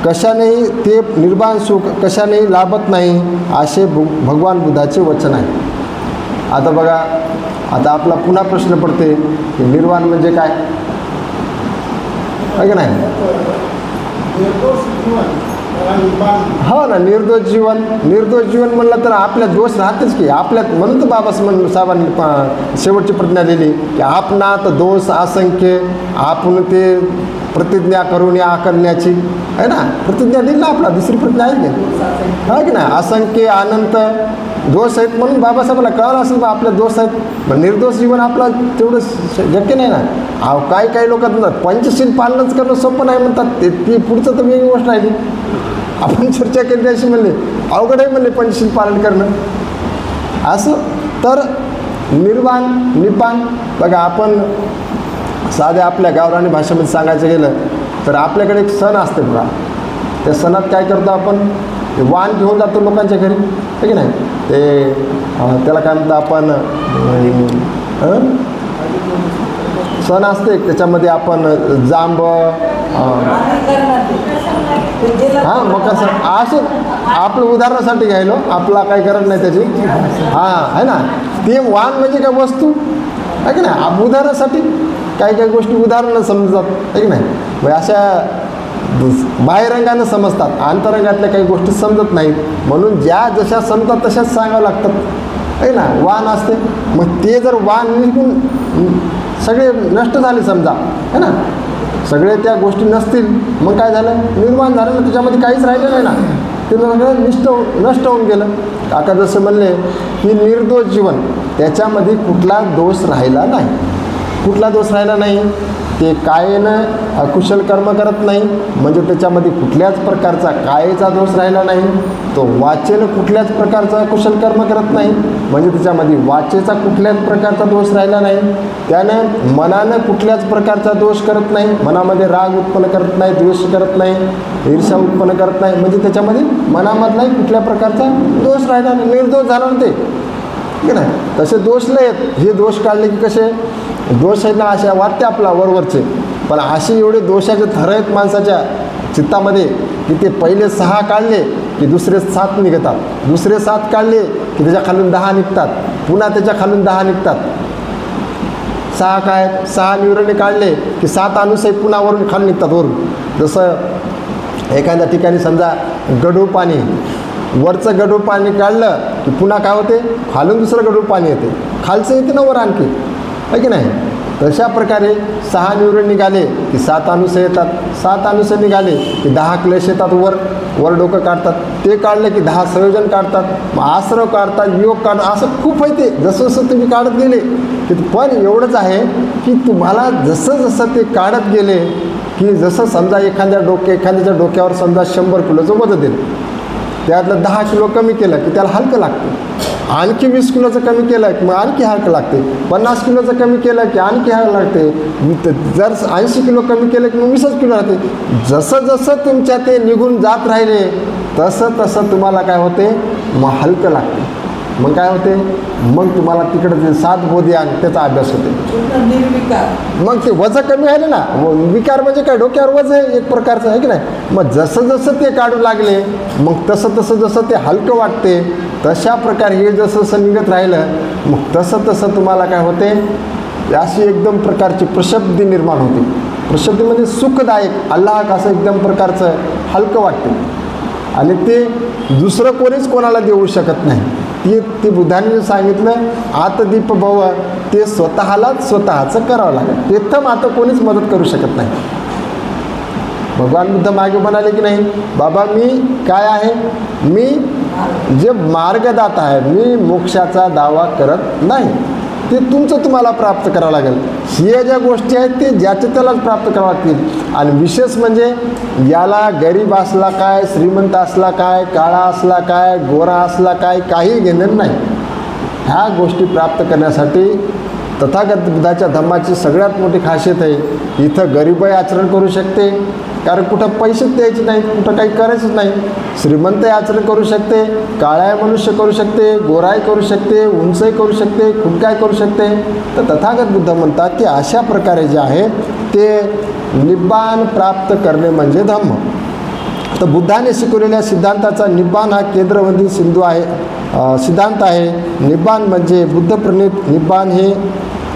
कशानेही ते निर्वाण सुख कशानेही लाभत नाही असे भगवान बुद्धाचे वचन आहे. आता बघा, आता आपला पुन्हा प्रश्न पडते की निर्वाण म्हणजे काय आहे का नाही? हो ना, निर्दोष जीवन म्हणलं तर आपल्यात दोष राहतेच की आपल्यात. म्हणून तर साहेबांनी शेवटची प्रतिज्ञा दिली की आपणात दोष असंख्य, आपण ते प्रतिज्ञा करून या करण्याची आहे ना. प्रतिज्ञा दिली ना, आपला दुसरी प्रतिज्ञा आहे की हा की ना. असंख्य अनंत दोष आहेत म्हणून बाबासाहेबांना कळलं असेल बा आपले दोष आहेत. पण निर्दोष जीवन आपलं तेवढं शक्य नाही ना. काही लोक म्हणतात पंचशील पालनच करणं सोपं नाही म्हणतात. ती पुढचं तर वेगळी गोष्ट आहे. आपण चर्चा केली अशी म्हणले अवघड आहे म्हणले पंचशील पालन करणं. असं तर निब्बाण बघा, आपण साध्या आपल्या गावरानी भाषेमध्ये सांगायचं गेलं तर आपल्याकडे एक सण असते बघा. त्या सणात काय करतो आपण, वाण घेऊन जातो लोकांच्या घरी, आहे की नाही. ते त्याला काय म्हणतो आपण, सण असते त्याच्यामध्ये आपण जांब, हां मकर सण असं आपलं उदाहरणासाठी घ्यायलो, आपला काही गरज नाही त्याची. हां आहे ना, ते वाण म्हणजे काय वस्तू आहे की नाही. उदाहरणासाठी काही गोष्टी उदाहरणं समजतात, आहे की नाही. मग अशा बाह्यरंगानं समजतात, अंतरंगातल्या काही गोष्टी समजत नाहीत. म्हणून ज्या जशा समजतात तशाच सांगावं लागतात, आहे ना. वाण असते, मग ते जर वाण निघून सगळे नष्ट झाले समजा, है ना, सगळे त्या गोष्टी नसतील, मग काय झालं, निर्माण झालं ना, त्याच्यामध्ये काहीच राहिलं नाही ना. ते सगळं नष्ट होऊन गेलं. काका जसं म्हणले की निर्दोष जीवन, त्याच्यामध्ये कुठला दोष राहिला नाही. कुठला दोष राहिला नाही. ते कायेनं अकुशल कर्म करत नाही, म्हणजे त्याच्यामध्ये कुठल्याच प्रकारचा कायेचा दोष राहिला नाही. तो वाचेनं कुठल्याच प्रकारचा अकुशल कर्म करत नाही, म्हणजे त्याच्यामध्ये वाचेचा कुठल्याच प्रकारचा दोष राहिला नाही. त्यानं मनानं कुठल्याच प्रकारचा दोष करत नाही, मनामध्ये राग उत्पन्न करत नाही, द्वेष करत नाही, ईर्ष्या उत्पन्न करत नाही, म्हणजे त्याच्यामध्ये मनामधलाही कुठल्या प्रकारचा दोष राहिला नाही. निर्दोष झाला ना ते, की नाही. तसे दोष नाही आहेत. हे दोष काढले की कसे दोष आहेत ना, अशा वाटते आपला वरवरचे, पण असे एवढे दोषाचे थर आहेत माणसाच्या चित्तामध्ये की ते पहिले 6 काढले की दुसरे 7 निघतात, दुसरे 7 काढले की त्याच्या खालून 10 निघतात, पुन्हा त्याच्या खालून 10 निघतात. 6 काय 6 निवरणे काढले की 7 अनुसय पुन्हा वरून खालून निघतात वरून. जसं एखाद्या ठिकाणी समजा गढूळ पाणी, वरचं गढूळ पाणी काढलं की पुन्हा काय होते, खालून दुसरं गढूळ पाणी येते, खालचं येते ना वर आणखी, आहे की नाही. तशा प्रकारे 6 निवरण निघाले की 7 अनुसय येतात, 7 अनुसय निघाले की 10 क्लेश येतात, वर डोकं काढतात, ते काढले की 10 संयोजन काढतात, मग आश्रव काढतात, योग काढतात, असं खूप आहे ते. जसं जसं तुम्ही काढत गेले की, पण एवढंच आहे की तुम्हाला जसं जसं ते काढत गेले की, जसं समजा एखाद्याच्या डोक्यावर समजा 100 किलोचं वजन दिलं, त्यातलं 10 किलो कमी केलं की त्याला हलकं लागतं. आणखी 20 किलोचं कमी केलं की मग आणखी हलकं लागते. 50 किलोचं कमी केलं की आणखी हलकं लागते. जर 80 किलो कमी केलं की मग 20 किलो राहते. जसं जसं तुमच्या ते निघून जात राहिले तसं तसं तुम्हाला काय होते, मग हलकं लागते. मग काय होते, मग तुम्हाला तिकडे ते 7 बोध्यान त्याचा अभ्यास होते. मग ते वजन कमी आहे ना, विकार म्हणजे काय, डोक्यावर वजन आहे एक प्रकारचं, आहे की नाही. मग जसं जसं ते काढू लागले मग तसं तसं जसं ते हलकं वाटते, तशा प्रकारे हे जसं जसं निघत राहिलं मग तसं तसं तुम्हाला काय होते, अशी एकदम प्रकारची प्रशब्दी निर्माण होते. प्रशब्दी म्हणजे सुखदायक, आल्हाद असं एकदम प्रकारचं हलकं वाटते. आणि ते दुसरं कोणीच कोणाला देऊ शकत नाही. ते बुद्धांनी सांगितलं आतदीप भव, ते स्वतःलाच स्वतःचं करावं लागेल. तेथं आता कोणीच मदत करू शकत नाही. भगवान बुद्ध मागे म्हणाले की नाही, बाबा मी काय आहे, मी जे मार्गदाता आहे, मी मोक्षाचा दावा करत नाही, ते तुमचं तुम्हाला प्राप्त करावं लागेल. हे ज्या गोष्टी आहेत ते ज्याचे त्यालाच प्राप्त करावं लागतील. आणि विशेष म्हणजे याला गरीब असला काय, श्रीमंत असला काय, काळा असला काय, गोरा असला काय, काही घेणं नाही. ह्या गोष्टी प्राप्त करण्यासाठी तथागत बुद्धाच्या धम्माची सगळ्यात मोठी खासियत आहे, इथं गरीबही आचरण करू शकते, कारण कुठं पैसेच द्यायचे नाहीत, कुठं काही करायचंच नाही. श्रीमंतही आचरण करू शकते, काळाय मनुष्य करू शकते, गोराई करू शकते, उंचही करू शकते, खुडकाय करू शकते. तर तथागत बुद्ध म्हणतात की अशा प्रकारे जे आहे ते निब्बाण प्राप्त करणे म्हणजे धम्म. तर बुद्धाने शिकवलेल्या सिद्धांताचा निब्बाण हा केंद्रबंदी सिंधू आहे, सिद्धांत आहे. निब्बाण म्हणजे बुद्धप्रणीत निब्बाण, हे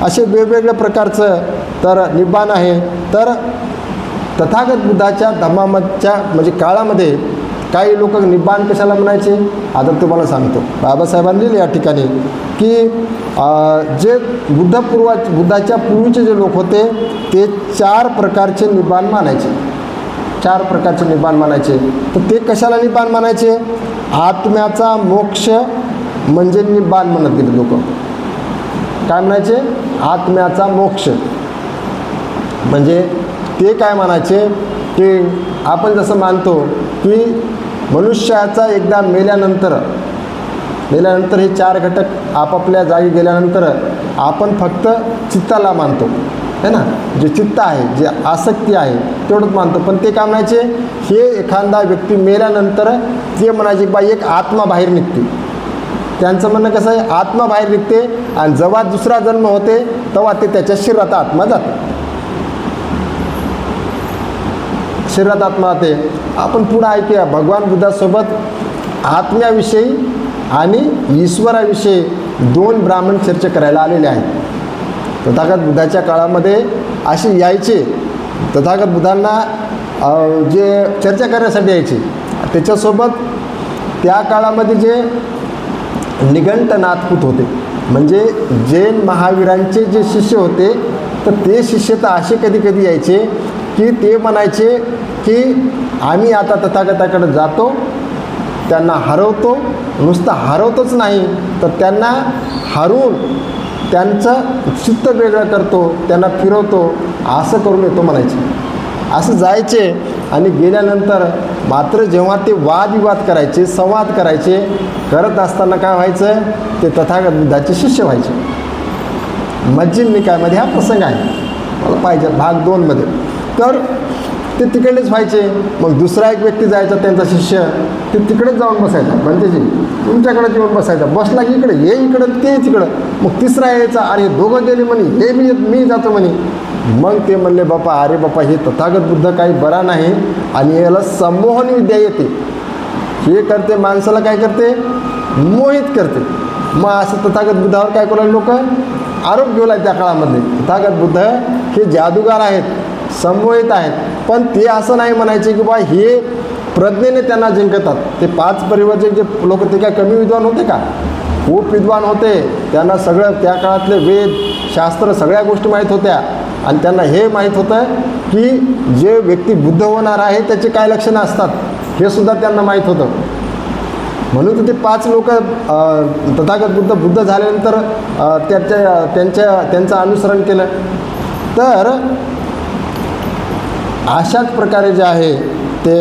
असे वेगवेगळ्या प्रकारचं तर निब्बाण आहे. तर तथागत बुद्धाच्या धम्माच्या म्हणजे काळामध्ये काही लोक निब्बाण कशाला म्हणायचे, आता तुम्हाला सांगतो. बाबासाहेबांनी लिहिले या ठिकाणी की जे बुद्धाच्या पूर्वीचे जे लोक होते ते 4 प्रकारचे निब्बाण मानायचे. 4 प्रकारचे निब्बाण मानायचे. तर ते कशाला निब्बाण मानायचे? आत्म्याचा मोक्ष म्हणजे निब्बाण म्हणत गेले लोक. काय म्हणायचे? आत्म्याचा मोक्ष. म्हणजे ते काय म्हणायचे की आपण जसं मानतो की मनुष्याचा एकदा मेल्यानंतर हे 4 घटक आपापल्या जागी गेल्यानंतर आपण फक्त चित्ताला मानतो, है ना. जे चित्त आहे, जे आसक्ती आहे तेवढंच मानतो. पण ते काय म्हणायचे, हे एखादा व्यक्ती मेल्यानंतर ते म्हणायचे की बा एक आत्मा बाहेर निघते. त्यांचं म्हणणं कसं आहे, आत्मा बाहेर निघते आणि जेव्हा दुसरा जन्म होते तेव्हा ते त्याच्या शरीरात आत्मा जाते. शरीरात आत्मा जाते. आपण पुढं ऐकूया भगवान बुद्धासोबत आत्म्याविषयी आणि ईश्वराविषयी 2 ब्राह्मण चर्चा करायला आलेले आहेत. तथागत बुद्धाच्या काळामध्ये असे यायचे, तथागत बुद्धांना जे चर्चा करण्यासाठी यायचे. त्याच्यासोबत त्या काळामध्ये जे निघंट नाथपूत होते, म्हणजे जैन महावीरांचे जे शिष्य होते, तर ते शिष्य तर असे कधी कधी यायचे की ते म्हणायचे की आम्ही आता तथागताकडे जातो, त्यांना हरवतो. नुसतं हरवतोच नाही तर त्यांना हरवून त्यांचं चित्त वेगळं करतो, त्यांना फिरवतो, असं करून येतो म्हणायचे. असं जायचे आणि गेल्यानंतर मात्र जेव्हा ते वादविवाद करायचे, संवाद करायचे, करत असताना काय व्हायचं, ते तथागत बुद्धाचे शिष्य व्हायचे. मज्जिन निकायमध्ये हा प्रसंग आहे, मला पाहिजे भाग 2मध्ये. तर ते तिकडेच व्हायचे. मग दुसरा एक व्यक्ती जायचा त्यांचा शिष्य, ते तिकडेच जाऊन बसायचा, बंदेजी तुमच्याकडेच येऊन बसायचा. बसला की इकडे हे इकडं ते तिकडं. मग तिसरा यायचा, अरे दोघं गेले म्हणे, हे मी जातो म्हणे. मग ते म्हणले बापा, अरे बापा हे तथागत बुद्ध काही बरा नाही आणि याला संमोहन विद्या येते. हे करते माणसाला काय करते, मोहित करते. मग असं तथागत बुद्धावर काय करायला लोक आरोप घेऊ लागले त्या काळामध्ये. तथागत बुद्ध हे जादूगार आहेत, संमोहित आहेत. पण ते असं नाही म्हणायचे की बा हे प्रज्ञेने त्यांना जिंकतात. ते 5 परिवर्तक जे लोक ते काय कमी विद्वान होते का? खूप विद्वान होते. त्यांना सगळं त्या काळातले वेद शास्त्र सगळ्या गोष्टी माहीत होत्या. आणि त्यांना हे माहीत होतं की जे व्यक्ती बुद्ध होणार आहे त्याचे काय लक्षणं असतात हे सुद्धा त्यांना माहीत होतं. म्हणून तर ते 5 लोक तथागत बुद्ध झाल्यानंतर त्यांचं अनुसरण केलं. तर अशाच प्रकारे जे आहे ते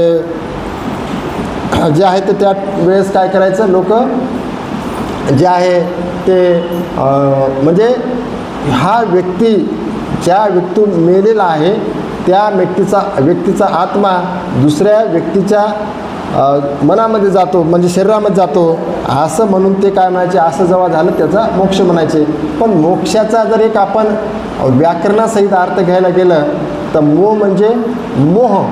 त्या वेळेस काय करायचं, लोक जे आहे ते म्हणजे हा व्यक्ती ज्या व्यक्तीतून मेलेला आहे त्या व्यक्तीचा आत्मा दुसऱ्या व्यक्तीच्या मनामध्ये जातो, म्हणजे शरीरामध्ये जातो, असं म्हणून ते काय म्हणायचे, असं जेव्हा झालं त्याचा मोक्ष म्हणायचे. पण मोक्षाचा जर एक आपण व्याकरणासहित अर्थ घ्यायला गेलं तर मोह म्हणजे मोह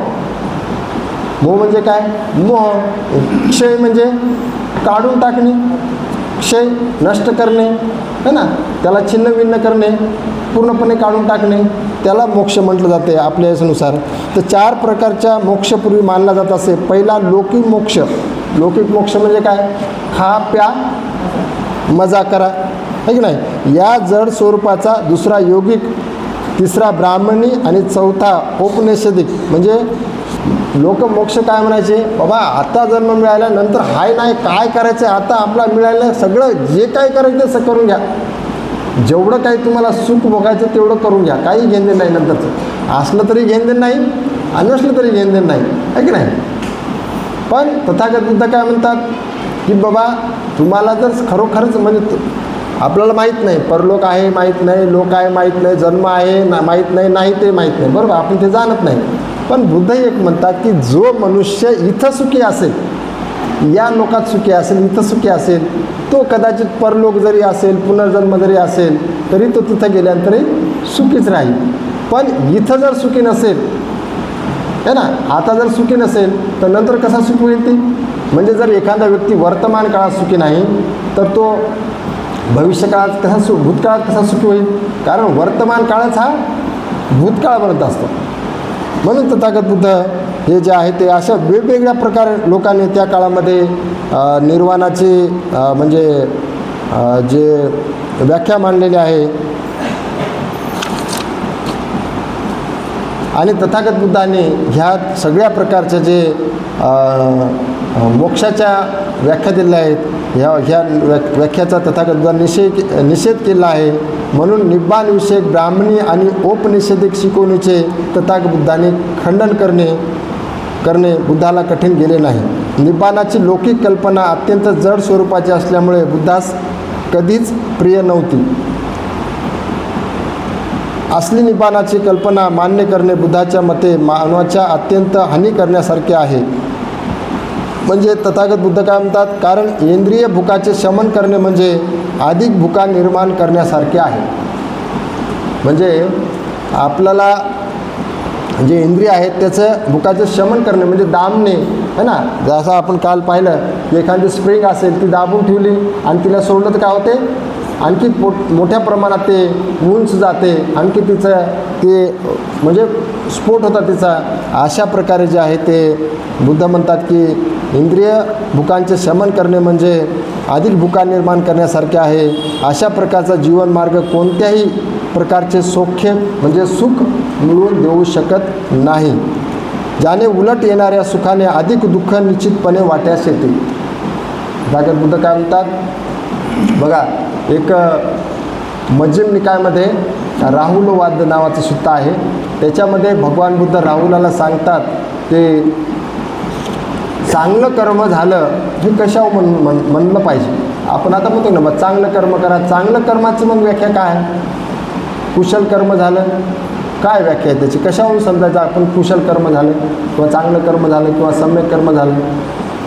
म्हणजे काय, मोह. क्षय म्हणजे काढून टाकणे, क्षय नष्ट करणे, है ना, त्याला छिन्नभिन्न करणे, पूर्णपणे काढून टाकणे, त्याला मोक्ष म्हटलं जाते आपल्या यानुसार. तर 4 प्रकारच्या मोक्षपूर्वी मानला जात असे. पहिला लौकिक मोक्ष. लौकिक मोक्ष म्हणजे काय, खा प्या मजा करा, है की नाही, या जड स्वरूपाचा. दुसरा योगिक, तिसरा ब्राह्मणी आणि चौथा औपनिषदिक. म्हणजे लोक मोक्ष काय म्हणायचे, बाबा आता जन्म मिळाला नंतर हाय नाही काय करायचं, आता आपला मिळालं सगळं जे काय करायचं तसं करून घ्या, जेवढं काही तुम्हाला सुख भोगायचं तेवढं करून घ्या, काही घेणदेण नाही. नंतरचं असलं तरी घेणदेण नाही आणि नसलं तरी घेणदेण नाही, आहे की नाही. पण तथागत बुद्ध काय म्हणतात की बाबा तुम्हाला जर खरोखरच म्हणजे आपल्याला माहीत नाही, परलोक आहे माहीत नाही, लोक आहे माहीत नाही, जन्म आहे माहीत नाही ते माहीत नाही, बरोबर, आपण ते जाणत नाही. पण बुद्ध एक म्हणतात की जो मनुष्य इथं सुखी असेल, या लोकात सुखी असेल, इथं सुखी असेल, तो कदाचित परलोक जरी असेल, पुनर्जन्म जरी असेल तरी तो तिथं गेल्यानंतरही सुखीच राहील. पण इथं जर सुखी नसेल, है ना, आता जर सुखी नसेल तर नंतर कसा सुखी होईल ते. म्हणजे जर एखादा व्यक्ती वर्तमान काळात सुखी नाही तर तो भविष्यकाळात भूतकाळात कसा सुखी होईल. कारण वर्तमान काळच हा भूतकाळ बनत असतो. म्हणून तथागत बुद्ध हे जे आहे ते अशा वेगवेगळ्या प्रकारे लोकांनी त्या काळामध्ये निर्वाणाची म्हणजे जे व्याख्या मांडलेली आहे. आणि तथागत बुद्धांनी ह्या सगळ्या प्रकारच्या जे मोक्षाच्या व्याख्या दिल्या आहेत, ह्या व्याख्याचा तथागत बुद्धांनी निषेध केला आहे. म्हणून निब्बाणविषयक ब्राह्मणी आणि औपनिषदिक शिकवणीचे तथागत बुद्धांनी खंडन करणे बुद्धाला कठीण गेले नाही. निब्बाणाची लौकिक कल्पना अत्यंत जड स्वरूपाची असल्यामुळे बुद्धास कधीच प्रिय नव्हती. असली निब्बाणाची कल्पना मान्य करणे बुद्धाच्या मते मानवाच्या अत्यंत हानी करण्यासारखे आहे. म्हणजे तथागत बुद्ध काय म्हणतात, कारण इंद्रिय भुकाचे शमन करणे म्हणजे अधिक भुका निर्माण करण्यासारखे आहे. म्हणजे आपल्याला जे इंद्रिय आहेत त्याचं भुकाचं शमन करणे म्हणजे दाबणे है ना. जसं आपण काल पाहिलं की एखादी स्प्रिंग असेल ती दाबून ठेवली आणि तिला सोडलं तर काय होते, आणखी मोठ्या प्रमाणात ते उंच जाते, आणखी तिचं ते म्हणजे स्फोट होता तिचा. अशा प्रकारे जे आहे ते बुद्ध म्हणतात की इंद्रिय भुकांचे शमन करणे म्हणजे अधिक भुका निर्माण करण्यासारखे आहे. अशा प्रकारचा जीवन मार्ग कोणत्याही प्रकारचे सौख्य म्हणजे सुख मिळवून देऊ शकत नाही. ज्याने उलट येणाऱ्या सुखाने अधिक दुःख निश्चितपणे वाट्यास येते. तथागत बुद्ध काय म्हणतात बघा, एक मध्यम निकायमध्ये राहुलवाद नावाचं सुद्धा आहे. त्याच्यामध्ये भगवान बुद्ध राहुलाला सांगतात की चांगलं कर्म झालं हे कशावर म्हणलं पाहिजे. आपण आता म्हणतो ना मग चांगलं कर्म करा, चांगलं कर्माची मग व्याख्या काय आहे. कुशल कर्म झालं काय व्याख्या आहे त्याची, कशावरून समजायचं आपण कुशल कर्म झालं किंवा चांगलं कर्म झालं किंवा सम्यक कर्म झालं.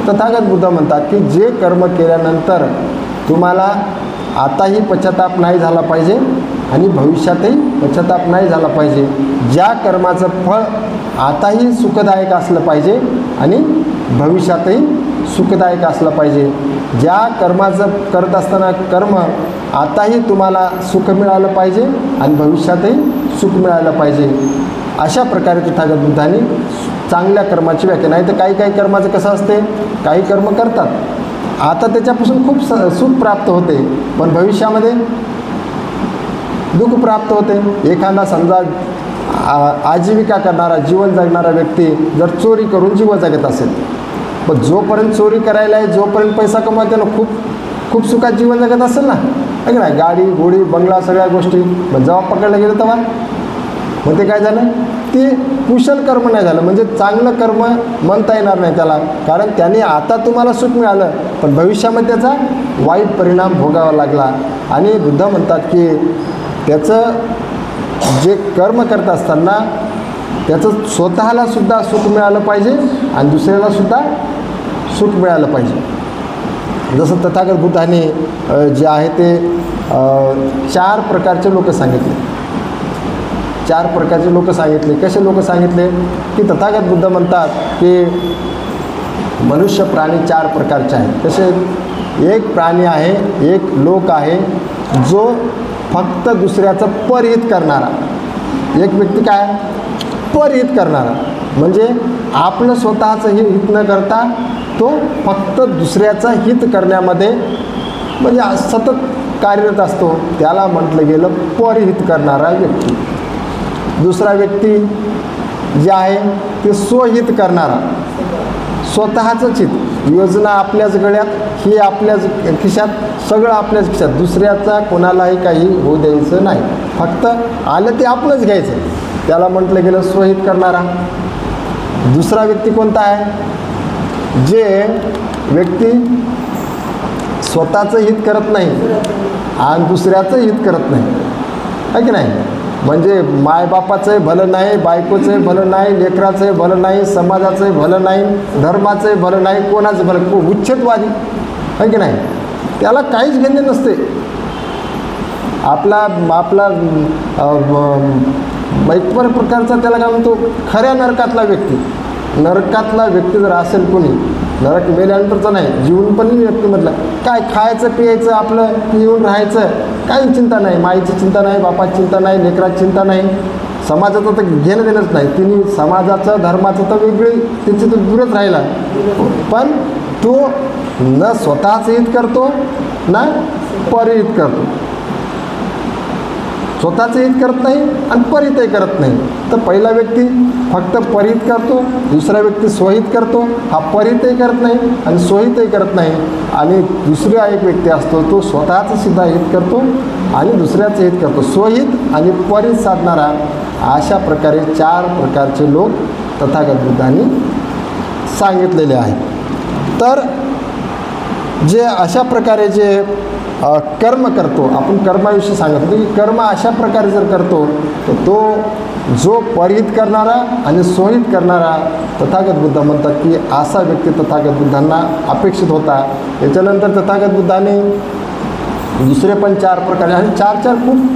तथागत बुद्ध म्हणतात की जे कर्म केल्यानंतर तुम्हाला आताही पश्चाताप नाही झाला पाहिजे आणि भविष्यातही पश्चाताप नाही झाला पाहिजे. ज्या कर्माचं फळ आताही सुखदायक असलं पाहिजे आणि भविष्यातही सुखदायक असलं पाहिजे. ज्या कर्माचं करत असताना कर्म आताही तुम्हाला सुख मिळालं पाहिजे आणि भविष्यातही सुख मिळालं पाहिजे. अशा प्रकारे तथागत बुद्धांनी चांगल्या कर्माची व्याख्या. नाही तर काही कर्माचं कसं असते, काही कर्म करतात आता त्याच्यापासून खूप सुख प्राप्त होते पण भविष्यामध्ये दुःख प्राप्त होते. एखादा समजा आजीविका करणारा जीवन जगणारा व्यक्ती जर चोरी करून जीवन जगत असेल, पण जोपर्यंत चोरी करायला आहे जोपर्यंत पैसा कमवायचा ना खूप सुखात जीवन जगत असेल ना, आहे का नाही. गाडी घोडी बंगला सगळ्या गोष्टी, पण जेव्हा पकडलं गेलं तेव्हा मग ते काय झालं, ते कुशल कर्म नाही झालं. म्हणजे चांगलं कर्म म्हणता येणार नाही त्याला, कारण त्याने आता तुम्हाला सुख मिळालं पण भविष्यामध्ये त्याचा वाईट परिणाम भोगावा लागला. आणि बुद्ध म्हणतात की त्याचं जे कर्म करत असताना त्याचं स्वतःला सुद्धा सुख मिळालं पाहिजे आणि दुसऱ्याला सुद्धा सुख मिळालं पाहिजे. जसं तथागत बुद्धाने जे आहे ते 4 प्रकारचे लोक सांगितले. 4 प्रकारचे लोक सांगितले. कसे लोक सांगितले की तथागत बुद्ध म्हणतात की मनुष्य प्राणी 4 प्रकारचे आहेत. कसे, एक प्राणी आहे, एक लोक आहे जो फक्त दुसऱ्याचं परहित करणारा. एक व्यक्ती काय, परहित करणारा म्हणजे आपलं स्वतःचं हित न करता तो फक्त दुसऱ्याचं हित करण्यामध्ये म्हणजे सतत कार्यरत असतो, त्याला म्हटलं गेलं परहित करणारा व्यक्ती. दुसरा व्यक्ती जे आहे ते स्वहित करणारा, स्वतःचंच हित, योजना आपल्याच गळ्यात, ही आपल्याच खिशात, सगळं आपल्याच खिशात, दुसऱ्याचा कोणालाही काही होऊ द्यायचं नाही, फक्त आलं ते आपलंच घ्यायचं, त्याला म्हटलं गेलं स्वहित करणारा. दुसरा व्यक्ती कोणता आहे, जे व्यक्ती स्वतःचं हित करत नाही आणि दुसऱ्याचं हित करत नाही, आहे की नाही. म्हणजे मायबापाचंही भलं नाही, बायकोचंही भलं नाही, लेकराचंही भलं नाही, समाजाचंही भलं नाही, धर्माचंही भलं नाही, कोणाचं भलं, उच्छेदवादी, आहे की नाही. त्याला काहीच घेणे नसते. आपला एक प्रकारचा त्याला काय म्हणतो, खऱ्या नरकातला व्यक्ती. नरकातला व्यक्ती जर असेल कोणी, नरक मेल्यानंतरचं नाही, जीवन पण व्यक्तीमधलं काय, खायचं प्यायचं आपलं, पिऊन राहायचं, काही चिंता नाही, माईची चिंता नाही, बापाची चिंता नाही, लेकराची चिंता नाही, समाजाचं तर घेणं देणंच नाही, तिने समाजाचं धर्माचं तर वेगळी त्याची तर दूरच राहिला, पण तो न स्वतःचं हित करतो ना परहित करतो, स्वतःचं हित करत नाही आणि परहितही करत नाही. तर पहिला व्यक्ती फक्त परहित करतो, दुसरा व्यक्ती स्वहित करतो, हा परहितही करत नाही आणि स्वहितही करत नाही. आणि दुसरा एक व्यक्ती असतो तो स्वतःचं सुद्धा हित करतो आणि दुसऱ्याचं हित करतो, स्वहित आणि परहित साधणारा. अशा प्रकारे 4 प्रकारचे लोक तथागत बुद्धांनी सांगितलेले आहेत. तर जे अशा प्रकारे जे कर्म करतो, आपण कर्माविषयी सांगत होतो की कर्म अशा प्रकारे जर करतो तर तो जो परहित करणारा आणि स्वहित करणारा तथागत बुद्ध म्हणतात की असा व्यक्ती तथागत बुद्धांना अपेक्षित होता. याच्यानंतर तथागत बुद्धाने दुसरे पण 4 प्रकारे आणि 4 खूप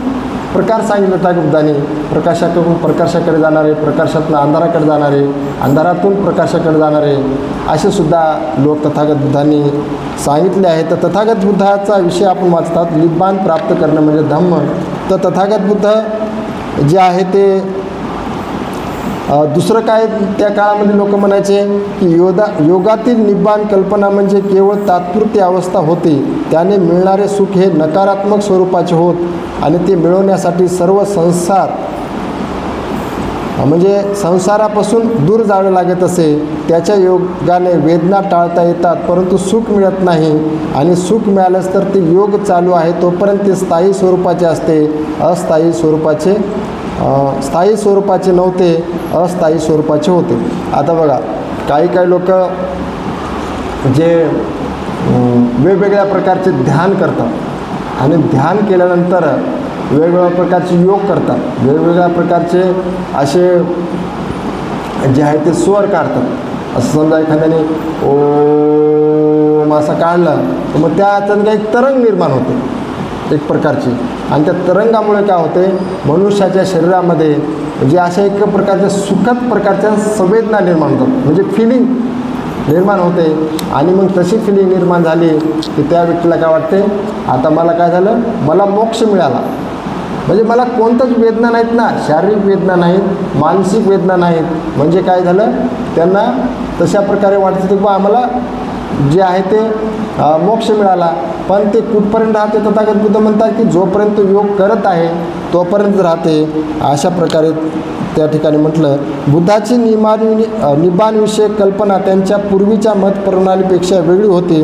प्रकार सांगितले तथागत बुद्धाने. प्रकाशाकडून प्रकाशाकडे जाणारे, प्रकाशातून अंधाराकडे जाणारे, अंधारातून प्रकाशाकडे जाणारे, असे सुद्धा लोक तथागत बुद्धांनी सांगितले आहेत. तर तथागत बुद्धाचा विषय आपण वाचतात, निब्बाण प्राप्त करणं म्हणजे धम्म. तर तथागत बुद्ध जे आहे ते दुसरं काय त्या काळामध्ये लोक म्हणायचे की योगातील निब्बाण कल्पना म्हणजे केवळ तात्पुरती अवस्था होती, त्याने मिळणारे सुख हे नकारात्मक स्वरूपाचे होत आणि ते मिळवण्यासाठी सर्व संसार म्हणजे संसारापासून दूर जावे लागत असे. त्याच्या योगाने वेदना टाळता येतात परंतु सुख मिळत नाही आणि सुख मिळालंच तर ते योग चालू आहे तोपर्यंत ते स्थायी स्वरूपाचे असते, स्थायी स्वरूपाचे नव्हते, अस्थायी स्वरूपाचे होते. आता बघा काही लोक जे वेगवेगळ्या प्रकारचे ध्यान करतात आणि ध्यान केल्यानंतर वेगवेगळ्या प्रकारचे योग करतात, वेगवेगळ्या प्रकारचे असे जे आहे ते स्वर काढतात. असं समजा एखाद्याने ओम असा काढला तर मग त्यातून काही तरंग निर्माण होते एक प्रकारची, आणि त्या तरंगामुळे काय होते मनुष्याच्या शरीरामध्ये जे अशा एक प्रकारच्या सुखद प्रकारच्या संवेदना निर्माण होतात, म्हणजे फिलिंग निर्माण होते. आणि मग तशी फिलिंग निर्माण झाली की त्या व्यक्तीला काय वाटते, आता मला काय झालं, मला मोक्ष मिळाला. म्हणजे मला कोणताच वेदना नाहीत ना, शारीरिक वेदना नाहीत, मानसिक वेदना नाहीत. म्हणजे काय झालं, त्यांना तशा प्रकारे वाटतं की बा आम्हाला जे आहे ते मोक्ष मिळाला. पण ते कुठपर्यंत राहते, तथागत बुद्ध म्हणतात की जोपर्यंत योग करत आहे तोपर्यंत राहते. अशा प्रकारे त्या ठिकाणी म्हटलं. बुद्धाची निब्बाणविषयक कल्पना त्यांच्या पूर्वीच्या मतप्रणालीपेक्षा वेगळी होती.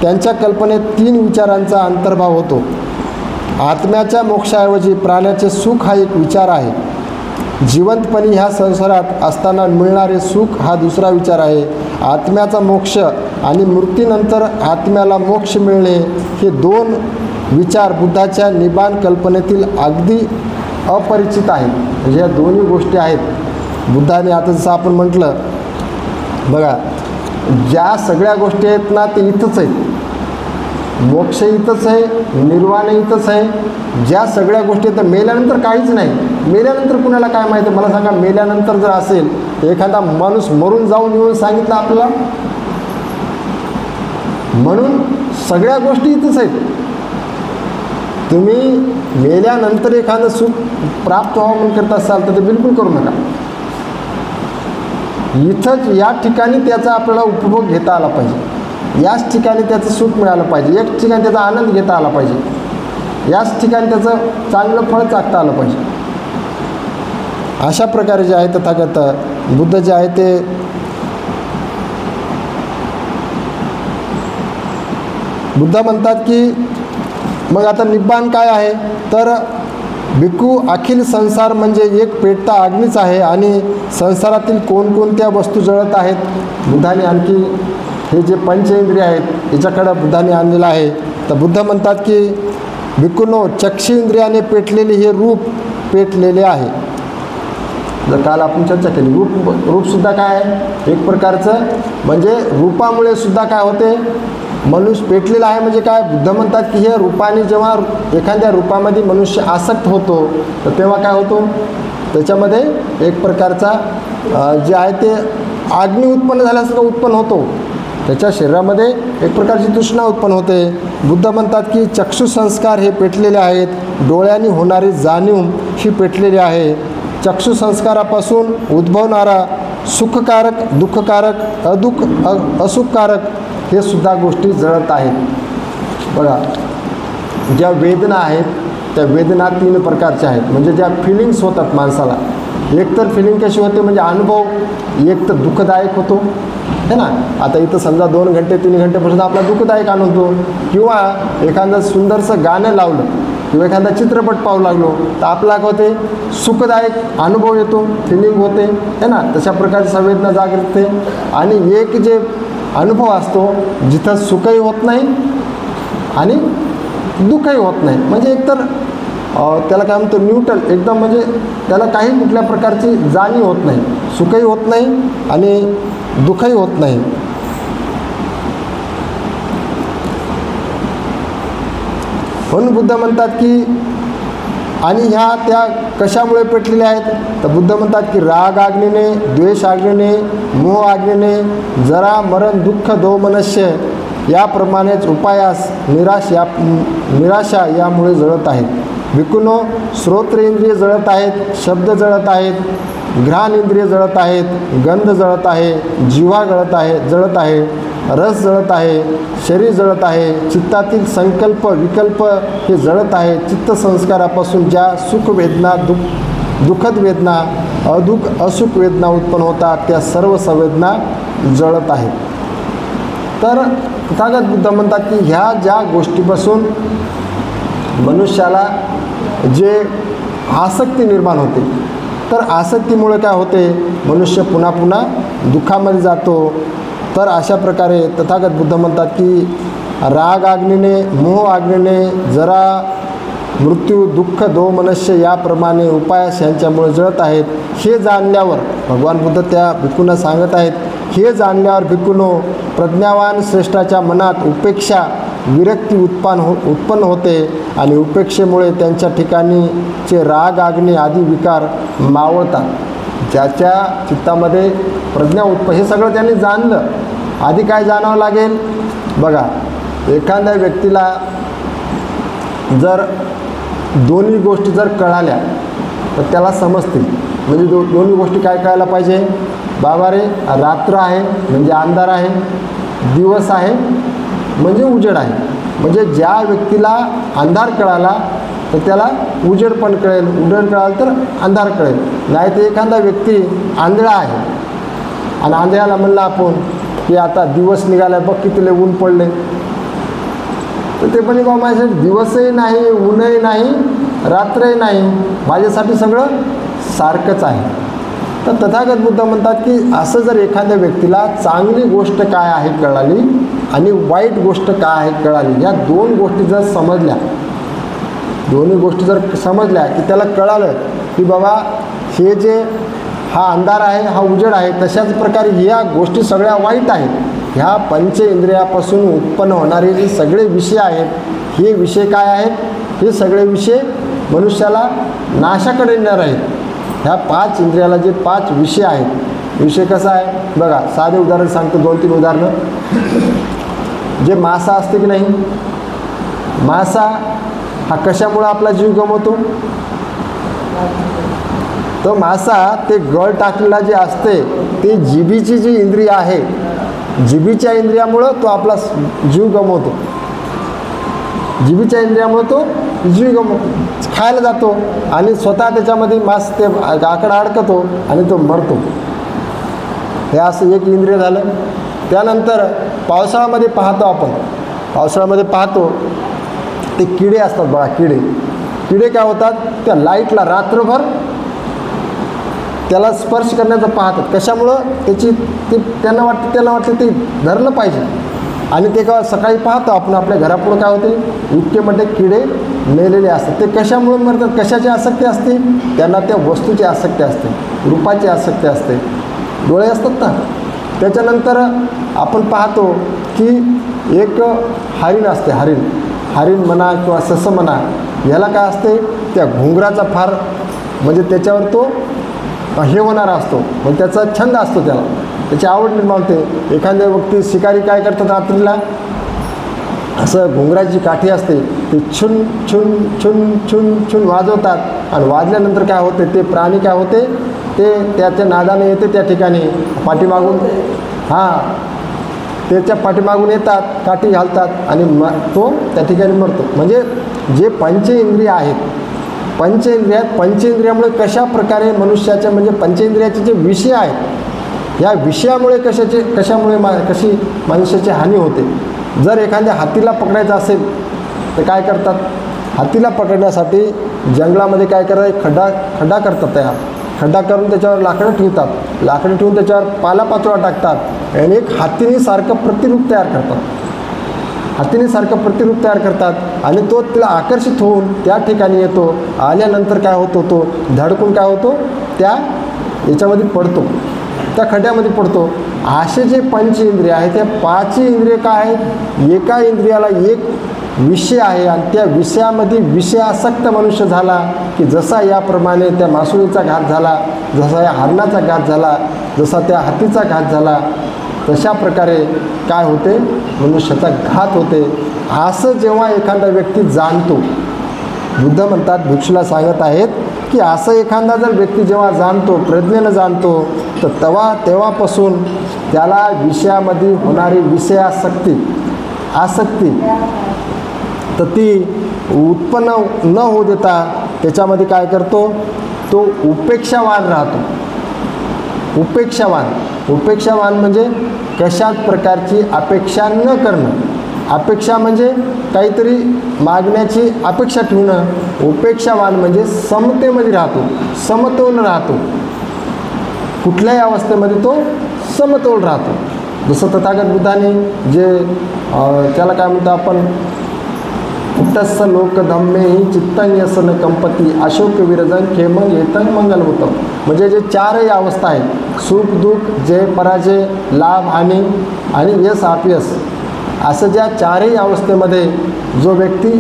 त्यांच्या कल्पनेत 3 विचारांचा अंतर्भाव होतो. आत्म्याच्या मोक्षाऐवजी प्राण्याचे सुख हा एक विचार आहे. जिवंतपणी ह्या संसारात असताना मिळणारे सुख हा दुसरा विचार आहे. आत्म्याचा मोक्ष आणि मृत्यूनंतर आत्म्याला मोक्ष मिळणे हे 2 विचार बुद्धाच्या निब्बाण कल्पनेतील अगदी अपरिचित आहेत. म्हणजे या दोन्ही गोष्टी आहेत बुद्धाने. आता जसं आपण म्हटलं बघा, ज्या सगळ्या गोष्टी आहेत ना ते इथंच आहेत. मोक्ष इथंच आहे, निर्वाण इथंच आहे. ज्या सगळ्या गोष्टी तर मेल्यानंतर काहीच नाही. मेल्यानंतर कुणाला काय माहिती, मला सांगा. मेल्यानंतर जर असेल एखादा माणूस मरून जाऊन येऊन सांगितलं आपल्याला, म्हणून सगळ्या गोष्टी इथंच आहेत. तुम्ही मेल्यानंतर एखादं सुख प्राप्त व्हावं म्हणून करत असाल तर ते बिलकुल करू नका. इथंच या ठिकाणी त्याचा आपल्याला उपभोग घेता आला पाहिजे, याच ठिकाणी त्याचं सुख मिळालं पाहिजे, एक ठिकाणी त्याचा आनंद घेता आला पाहिजे, याच ठिकाणी त्याचं चांगलं फळ चाखता आलं पाहिजे. अशा प्रकारे जे आहे तथागत बुद्ध जे आहे ते बुद्ध म्हणतात की मग आता निब्बाण काय आहे, तर भिक्खू अखिल संसार म्हणजे एक पेटता अग्नीच आहे आणि संसारातील कोणकोणत्या वस्तू जळत आहेत. बुद्धाने आणखी हे जे पंचेंद्रिय आहेत याच्याकडं बुद्धाने आणलेलं आहे. तर बुद्ध म्हणतात की भिक्खूंनो, चक्षुंद्रियाने पेटलेले हे रूप पेटलेले आहे. जर काल आपण चर्चा केली, रूपसुद्धा काय आहे एक प्रकारचं, म्हणजे रूपामुळे सुद्धा काय होते, मनुष्य पेटलेला आहे. म्हणजे काय, बुद्ध म्हणतात की हे रूपाने जेव्हा एखाद्या रूपामध्ये मनुष्य आसक्त होतो तर तेव्हा काय होतो, त्याच्यामध्ये एक प्रकारचा जे आहे ते अग्नी उत्पन्न झाल्यासारखं उत्पन्न होतो. त्याच्या शरीरामध्ये एक प्रकारची तृष्णा उत्पन्न होते. बुद्ध म्हणतात की चक्षुसंस्कार हे पेटलेले आहेत, डोळ्यांनी होणारी जाणीव ही पेटलेली आहे. चक्षुसंस्कारापासून उद्भवणारा सुखकारक, दुःखकारक, असुखकारक हे सुद्धा गोष्टी जळत आहेत. बघा, ज्या वेदना आहेत त्या वेदना 3 प्रकारच्या आहेत. म्हणजे ज्या फिलिंग्स होतात माणसाला, एकतर फिलिंग कशी होते म्हणजे अनुभव एक तर दुःखदायक होतो है ना. आता इथं समजा 2 घंटे 3 घंटेपासून आपला दुःखदायक आनंद होतो, किंवा एखादं सुंदरसं गाणं लावलं किंवा एखादा चित्रपट पाहू लागलो तर आपला काय होते, सुखदायक अनुभव येतो, फिलिंग होते है ना. तशा प्रकारची संवेदना जागृत होते. आणि एक जे अनुभव असतो जिथं सुखही होत नाही आणि दुःखही होत नाही, म्हणजे एकतर त्याला काय म्हणतो न्यूट्रल एकदम, म्हणजे त्याला काही कुठल्या प्रकारची जाणीव होत नाही, सुखही होत नाही आणि दुःखही होत नाही. म्हणून बुद्ध म्हणतात की, आणि ह्या त्या कशामुळे पेटलेल्या आहेत, तर बुद्ध म्हणतात की राग आग्नीने, द्वेष आग्नीने, मोह आग्नीने, जरा मरण दुःख दोमनस्य याप्रमाणेच उपायास निराशा यामुळे जळत आहेत. विकुनो, श्रोत्र इंद्रिय जळत आहेत, शब्द जळत आहेत, घ्राण इंद्रिय जळत आहेत, गंध जळत आहे, जिव्हा जळत आहे, रस जळत आहे, शरीर जळत आहे, चित्तातील संकल्प विकल्प हे जळत आहे. चित्तसंस्कारापासून ज्या सुखवेदना, दुःखद वेदना, असुख वेदना उत्पन्न होतात त्या सर्व संवेदना जळत आहेत. तर तथागत बुद्ध म्हणतात की ह्या ज्या गोष्टीपासून मनुष्याला जे आसक्ती निर्माण होते, तर आसक्तीमुळे काय होते, मनुष्य पुन्हा पुन्हा दुःखामध्ये जातो. तर अशा प्रकारे तथागत बुद्ध म्हणतात की राग आग्नीने, मोह आग्नीने, जरा मृत्यू दुःख दोमनस्य याप्रमाणे उपायास यांच्यामुळे जळत आहेत. हे जाणल्यावर भगवान बुद्ध त्या भिक्खूंना सांगत आहेत, हे जाणल्यावर भिक्खूंनो, प्रज्ञावान श्रेष्ठाच्या मनात उपेक्षा विरक्ती उत्पन्न होते आणि उपेक्षेमुळे त्यांच्या ठिकाणीचे राग आग्नी आदी विकार मावळतात. ज्याच्या चित्तामध्ये प्रज्ञा हे सगळं त्यांनी जाणलं. आधी काय जाणावं लागेल, बघा, एखाद्या व्यक्तीला जर दोन्ही गोष्टी जर कळाल्या तर त्याला समजतील. म्हणजे दोन्ही गोष्टी काय कळायला पाहिजे, बाबा रे, रात्र आहे म्हणजे अंधार आहे, दिवस आहे म्हणजे उजेड आहे. म्हणजे ज्या व्यक्तीला अंधार कळाला तर त्याला उजेड पण कळेल, उजेड कळालं तर अंधार कळेल. नाही तर एखादा व्यक्ती आंधळा आहे आणि आंधळ्याला म्हणलं आपण की आता दिवस निघाला, बघ किती लय ऊन पडले, तर ते पण बाबा माझ्यासाठी दिवसही नाही, ऊनही नाही, रात्रही नाही, माझ्यासाठी सगळं सारखंच आहे. तर तथागत बुद्ध म्हणतात की असं जर एखाद्या व्यक्तीला चांगली गोष्ट काय आहे कळाली आणि वाईट गोष्ट काय आहे कळाली, या 2 गोष्टी जर समजल्या, दोन्ही गोष्टी जर समजल्या की त्याला कळालं की बाबा हे जे हा अंधार आहे, हा उजेड आहे, तशाच प्रकारे ह्या गोष्टी सगळ्या वाईट आहेत. ह्या पंच इंद्रियापासून उत्पन्न होणारे जे सगळे विषय आहेत, हे विषय काय आहेत, हे सगळे विषय मनुष्याला नाशाकडे नेणार आहेत. ह्या 5 इंद्रियाला जे 5 विषय आहेत, विषय कसा आहे बघा, साधे उदाहरण सांगतो, 2-3 उदाहरणं. जे मासा असते की नाही, मासा हा कशामुळे आपला जीव गमवतो, तो मासा ते गळ टाकलेला जे असते ते जिभेची जी इंद्रिय आहे, जिभेच्या इंद्रियामुळं तो आपला जीव गमवतो. जिभेच्या इंद्रियामुळे तो जीव खायला जातो आणि स्वतः त्याच्यामध्ये मांस ते आकडा अडकतो आणि तो मरतो. हे असं एक इंद्रिय झालं. त्यानंतर पावसाळ्यामध्ये पाहतो आपण, पावसाळ्यामध्ये पाहतो ते किडे असतात बघा, किडे काय होतात, त्या लाईटला रात्रभर त्याला स्पर्श करण्याचं पाहतात. कशामुळं, त्याला वाटतं ते धरलं पाहिजे. आणि ते का सकाळी पाहतो आपण आपल्या घरापुढं काय होते, इतके मोठे किडे मेलेले असतात. ते कशामुळे मरतात, कशाची आसक्ती असते, त्यांना त्या वस्तूची आसक्ती असते, रूपाची आसक्ती असते, डोळे असतात ना. त्याच्यानंतर आपण पाहतो की एक हरिण असते, हरिण म्हणा किंवा ससं म्हणा, याला काय असते, त्या घुंगराचा फार म्हणजे त्याच्यावर तो हे होणारा असतो, मग त्याचा छंद असतो, त्याची आवड निर्माण एखाद्या व्यक्ती शिकारी काय करतात, रात्रीला असं घुंगराची काठी असते ते छुन छुन छुन छुन छुन वाजवतात आणि वाजल्यानंतर काय होते ते प्राणी काय होते ते त्याच्या नादाने येते त्या ठिकाणी पाठीमागून त्याच्या पाठीमागून येतात काठी घालतात आणि तो त्या ठिकाणी मरतो. म्हणजे जे पंचेंद्रिय आहेत पंचेंद्रियामुळे कशा प्रकारे मनुष्याच्या म्हणजे पंचेंद्रियाचे जे विषय आहेत या विषयामुळे कशी मनुष्याची हानी होते. जर एखाद्या हातीला पकडायचं असेल तर काय करतात हातीला पकडण्यासाठी जंगलामध्ये काय करतात खड्डा करतात तयार खड्डा करून त्याच्यावर लाकडं ठेवून त्याच्यावर पालापाचोळा टाकतात आणि एक हातीनीसारखं प्रतिरूप तयार करतात आणि तो तिला आकर्षित होऊन त्या ठिकाणी येतो. आल्यानंतर काय होतो तो धडकून काय होतो त्या याच्यामध्ये पडतो त्या खड्ड्यामध्ये पडतो. असे जे पंचेंद्रिय आहेत त्या पाचही इंद्रिय काय आहेत एका इंद्रियाला एक विषय आहे आणि त्या विषयामध्ये विषयासक्त मनुष्य झाला की जसा याप्रमाणे त्या मासुळीचा घात झाला जसा या हरणाचा घात झाला जसा त्या हत्तीचा घात झाला तशा प्रकारे काय होते मनुष्याचा घात होते. असं जेव्हा एखादा व्यक्ती जाणतो बुद्ध म्हणतात भिक्षूला सांगत आहेत की असं एखादा जर व्यक्ती जेव्हा जाणतो प्रज्ञेनं जाणतो तर तेव्हापासून त्याला विषयामध्ये होणारी आसक्ती तर ती उत्पन्न न होऊ देता त्याच्यामध्ये काय करतो तो उपेक्षावान राहतो. उपेक्षावान म्हणजे कशाच प्रकारची अपेक्षा न करणं. अपेक्षा म्हणजे काहीतरी मागण्याची अपेक्षा ठेवणं. उपेक्षावान म्हणजे समतेमध्ये राहतो समतोल राहतो. कुठल्याही अवस्थेमध्ये तो समतोल राहतो. जसं तथागत बुद्धाने जे त्याला काय म्हणतो आपण कुटस्स लोकधम्मे ही चित्तं यसन कंपती अशोक विरजन खेमंग येतन मंगल होतं. म्हणजे जे चारही अवस्था आहेत सुख दुःख जय पराजय लाभ हानी आणि यश अपयश असं ज्या चारही अवस्थेमध्ये जो व्यक्ती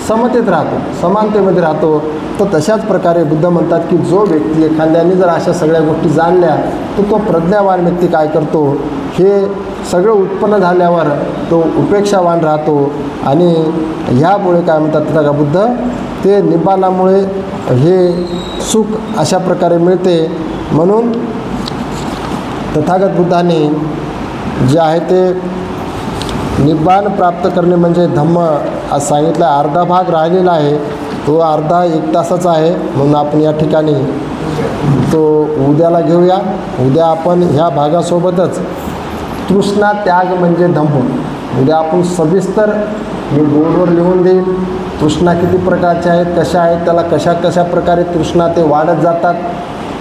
समतेत राहतो समानतेमध्ये राहतो तर तशाच प्रकारे बुद्ध म्हणतात की जो व्यक्ती एखाद्याने जर अशा सगळ्या गोष्टी जाणल्या तर तो प्रज्ञावान व्यक्ती काय करतो हे सगळं उत्पन्न झाल्यावर तो उपेक्षावान राहतो. आणि ह्यामुळे काय म्हणतात तथागत बुद्ध ते निब्बाणामुळे हे सुख अशा प्रकारे मिळते. म्हणून तथागत बुद्धाने जे आहे ते निब्बाण प्राप्त करणे म्हणजे धम्म आज सांगितलं. अर्धा भाग राहिलेला आहे तो अर्धा 1 तासाचा आहे म्हणून आपण या ठिकाणी तो उद्याला घेऊया. उद्या आपण ह्या भागासोबतच तृष्णा त्याग म्हणजे धम्म उद्या आपण सविस्तर मी बोर्डवर लिहून देईल. तृष्णा किती प्रकारच्या आहेत कशा आहेत त्याला कशा प्रकारे तृष्णा ते वाढत जातात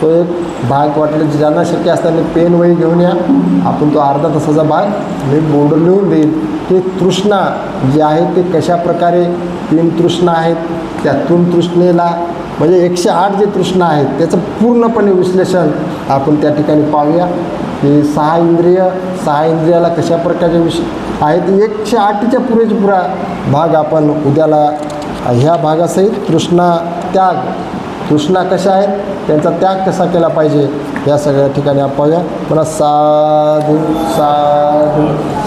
तो एक भाग वाटले ज्यांना शक्य असताना पेन वही घेऊन या. आपण तो अर्धा तासाचा भाग मी बोर्डवर लिहून देईल की तृष्णा जी आहे ते कशा प्रकारे 3 तृष्णा आहेत त्यातून तृष्णेला म्हणजे 108 जे तृष्णा आहेत त्याचं पूर्णपणे विश्लेषण आपण त्या ठिकाणी पाहूया. की 6 इंद्रियाला कशा प्रकारचे विषय आहेत 108च्या पुरा भाग आपण उद्याला ह्या भागासहित तृष्णा कशा आहेत त्यांचा त्याग कसा केला पाहिजे या सगळ्या ठिकाणी आपण पाहूया. मला साधू साधू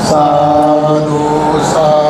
साधू साधू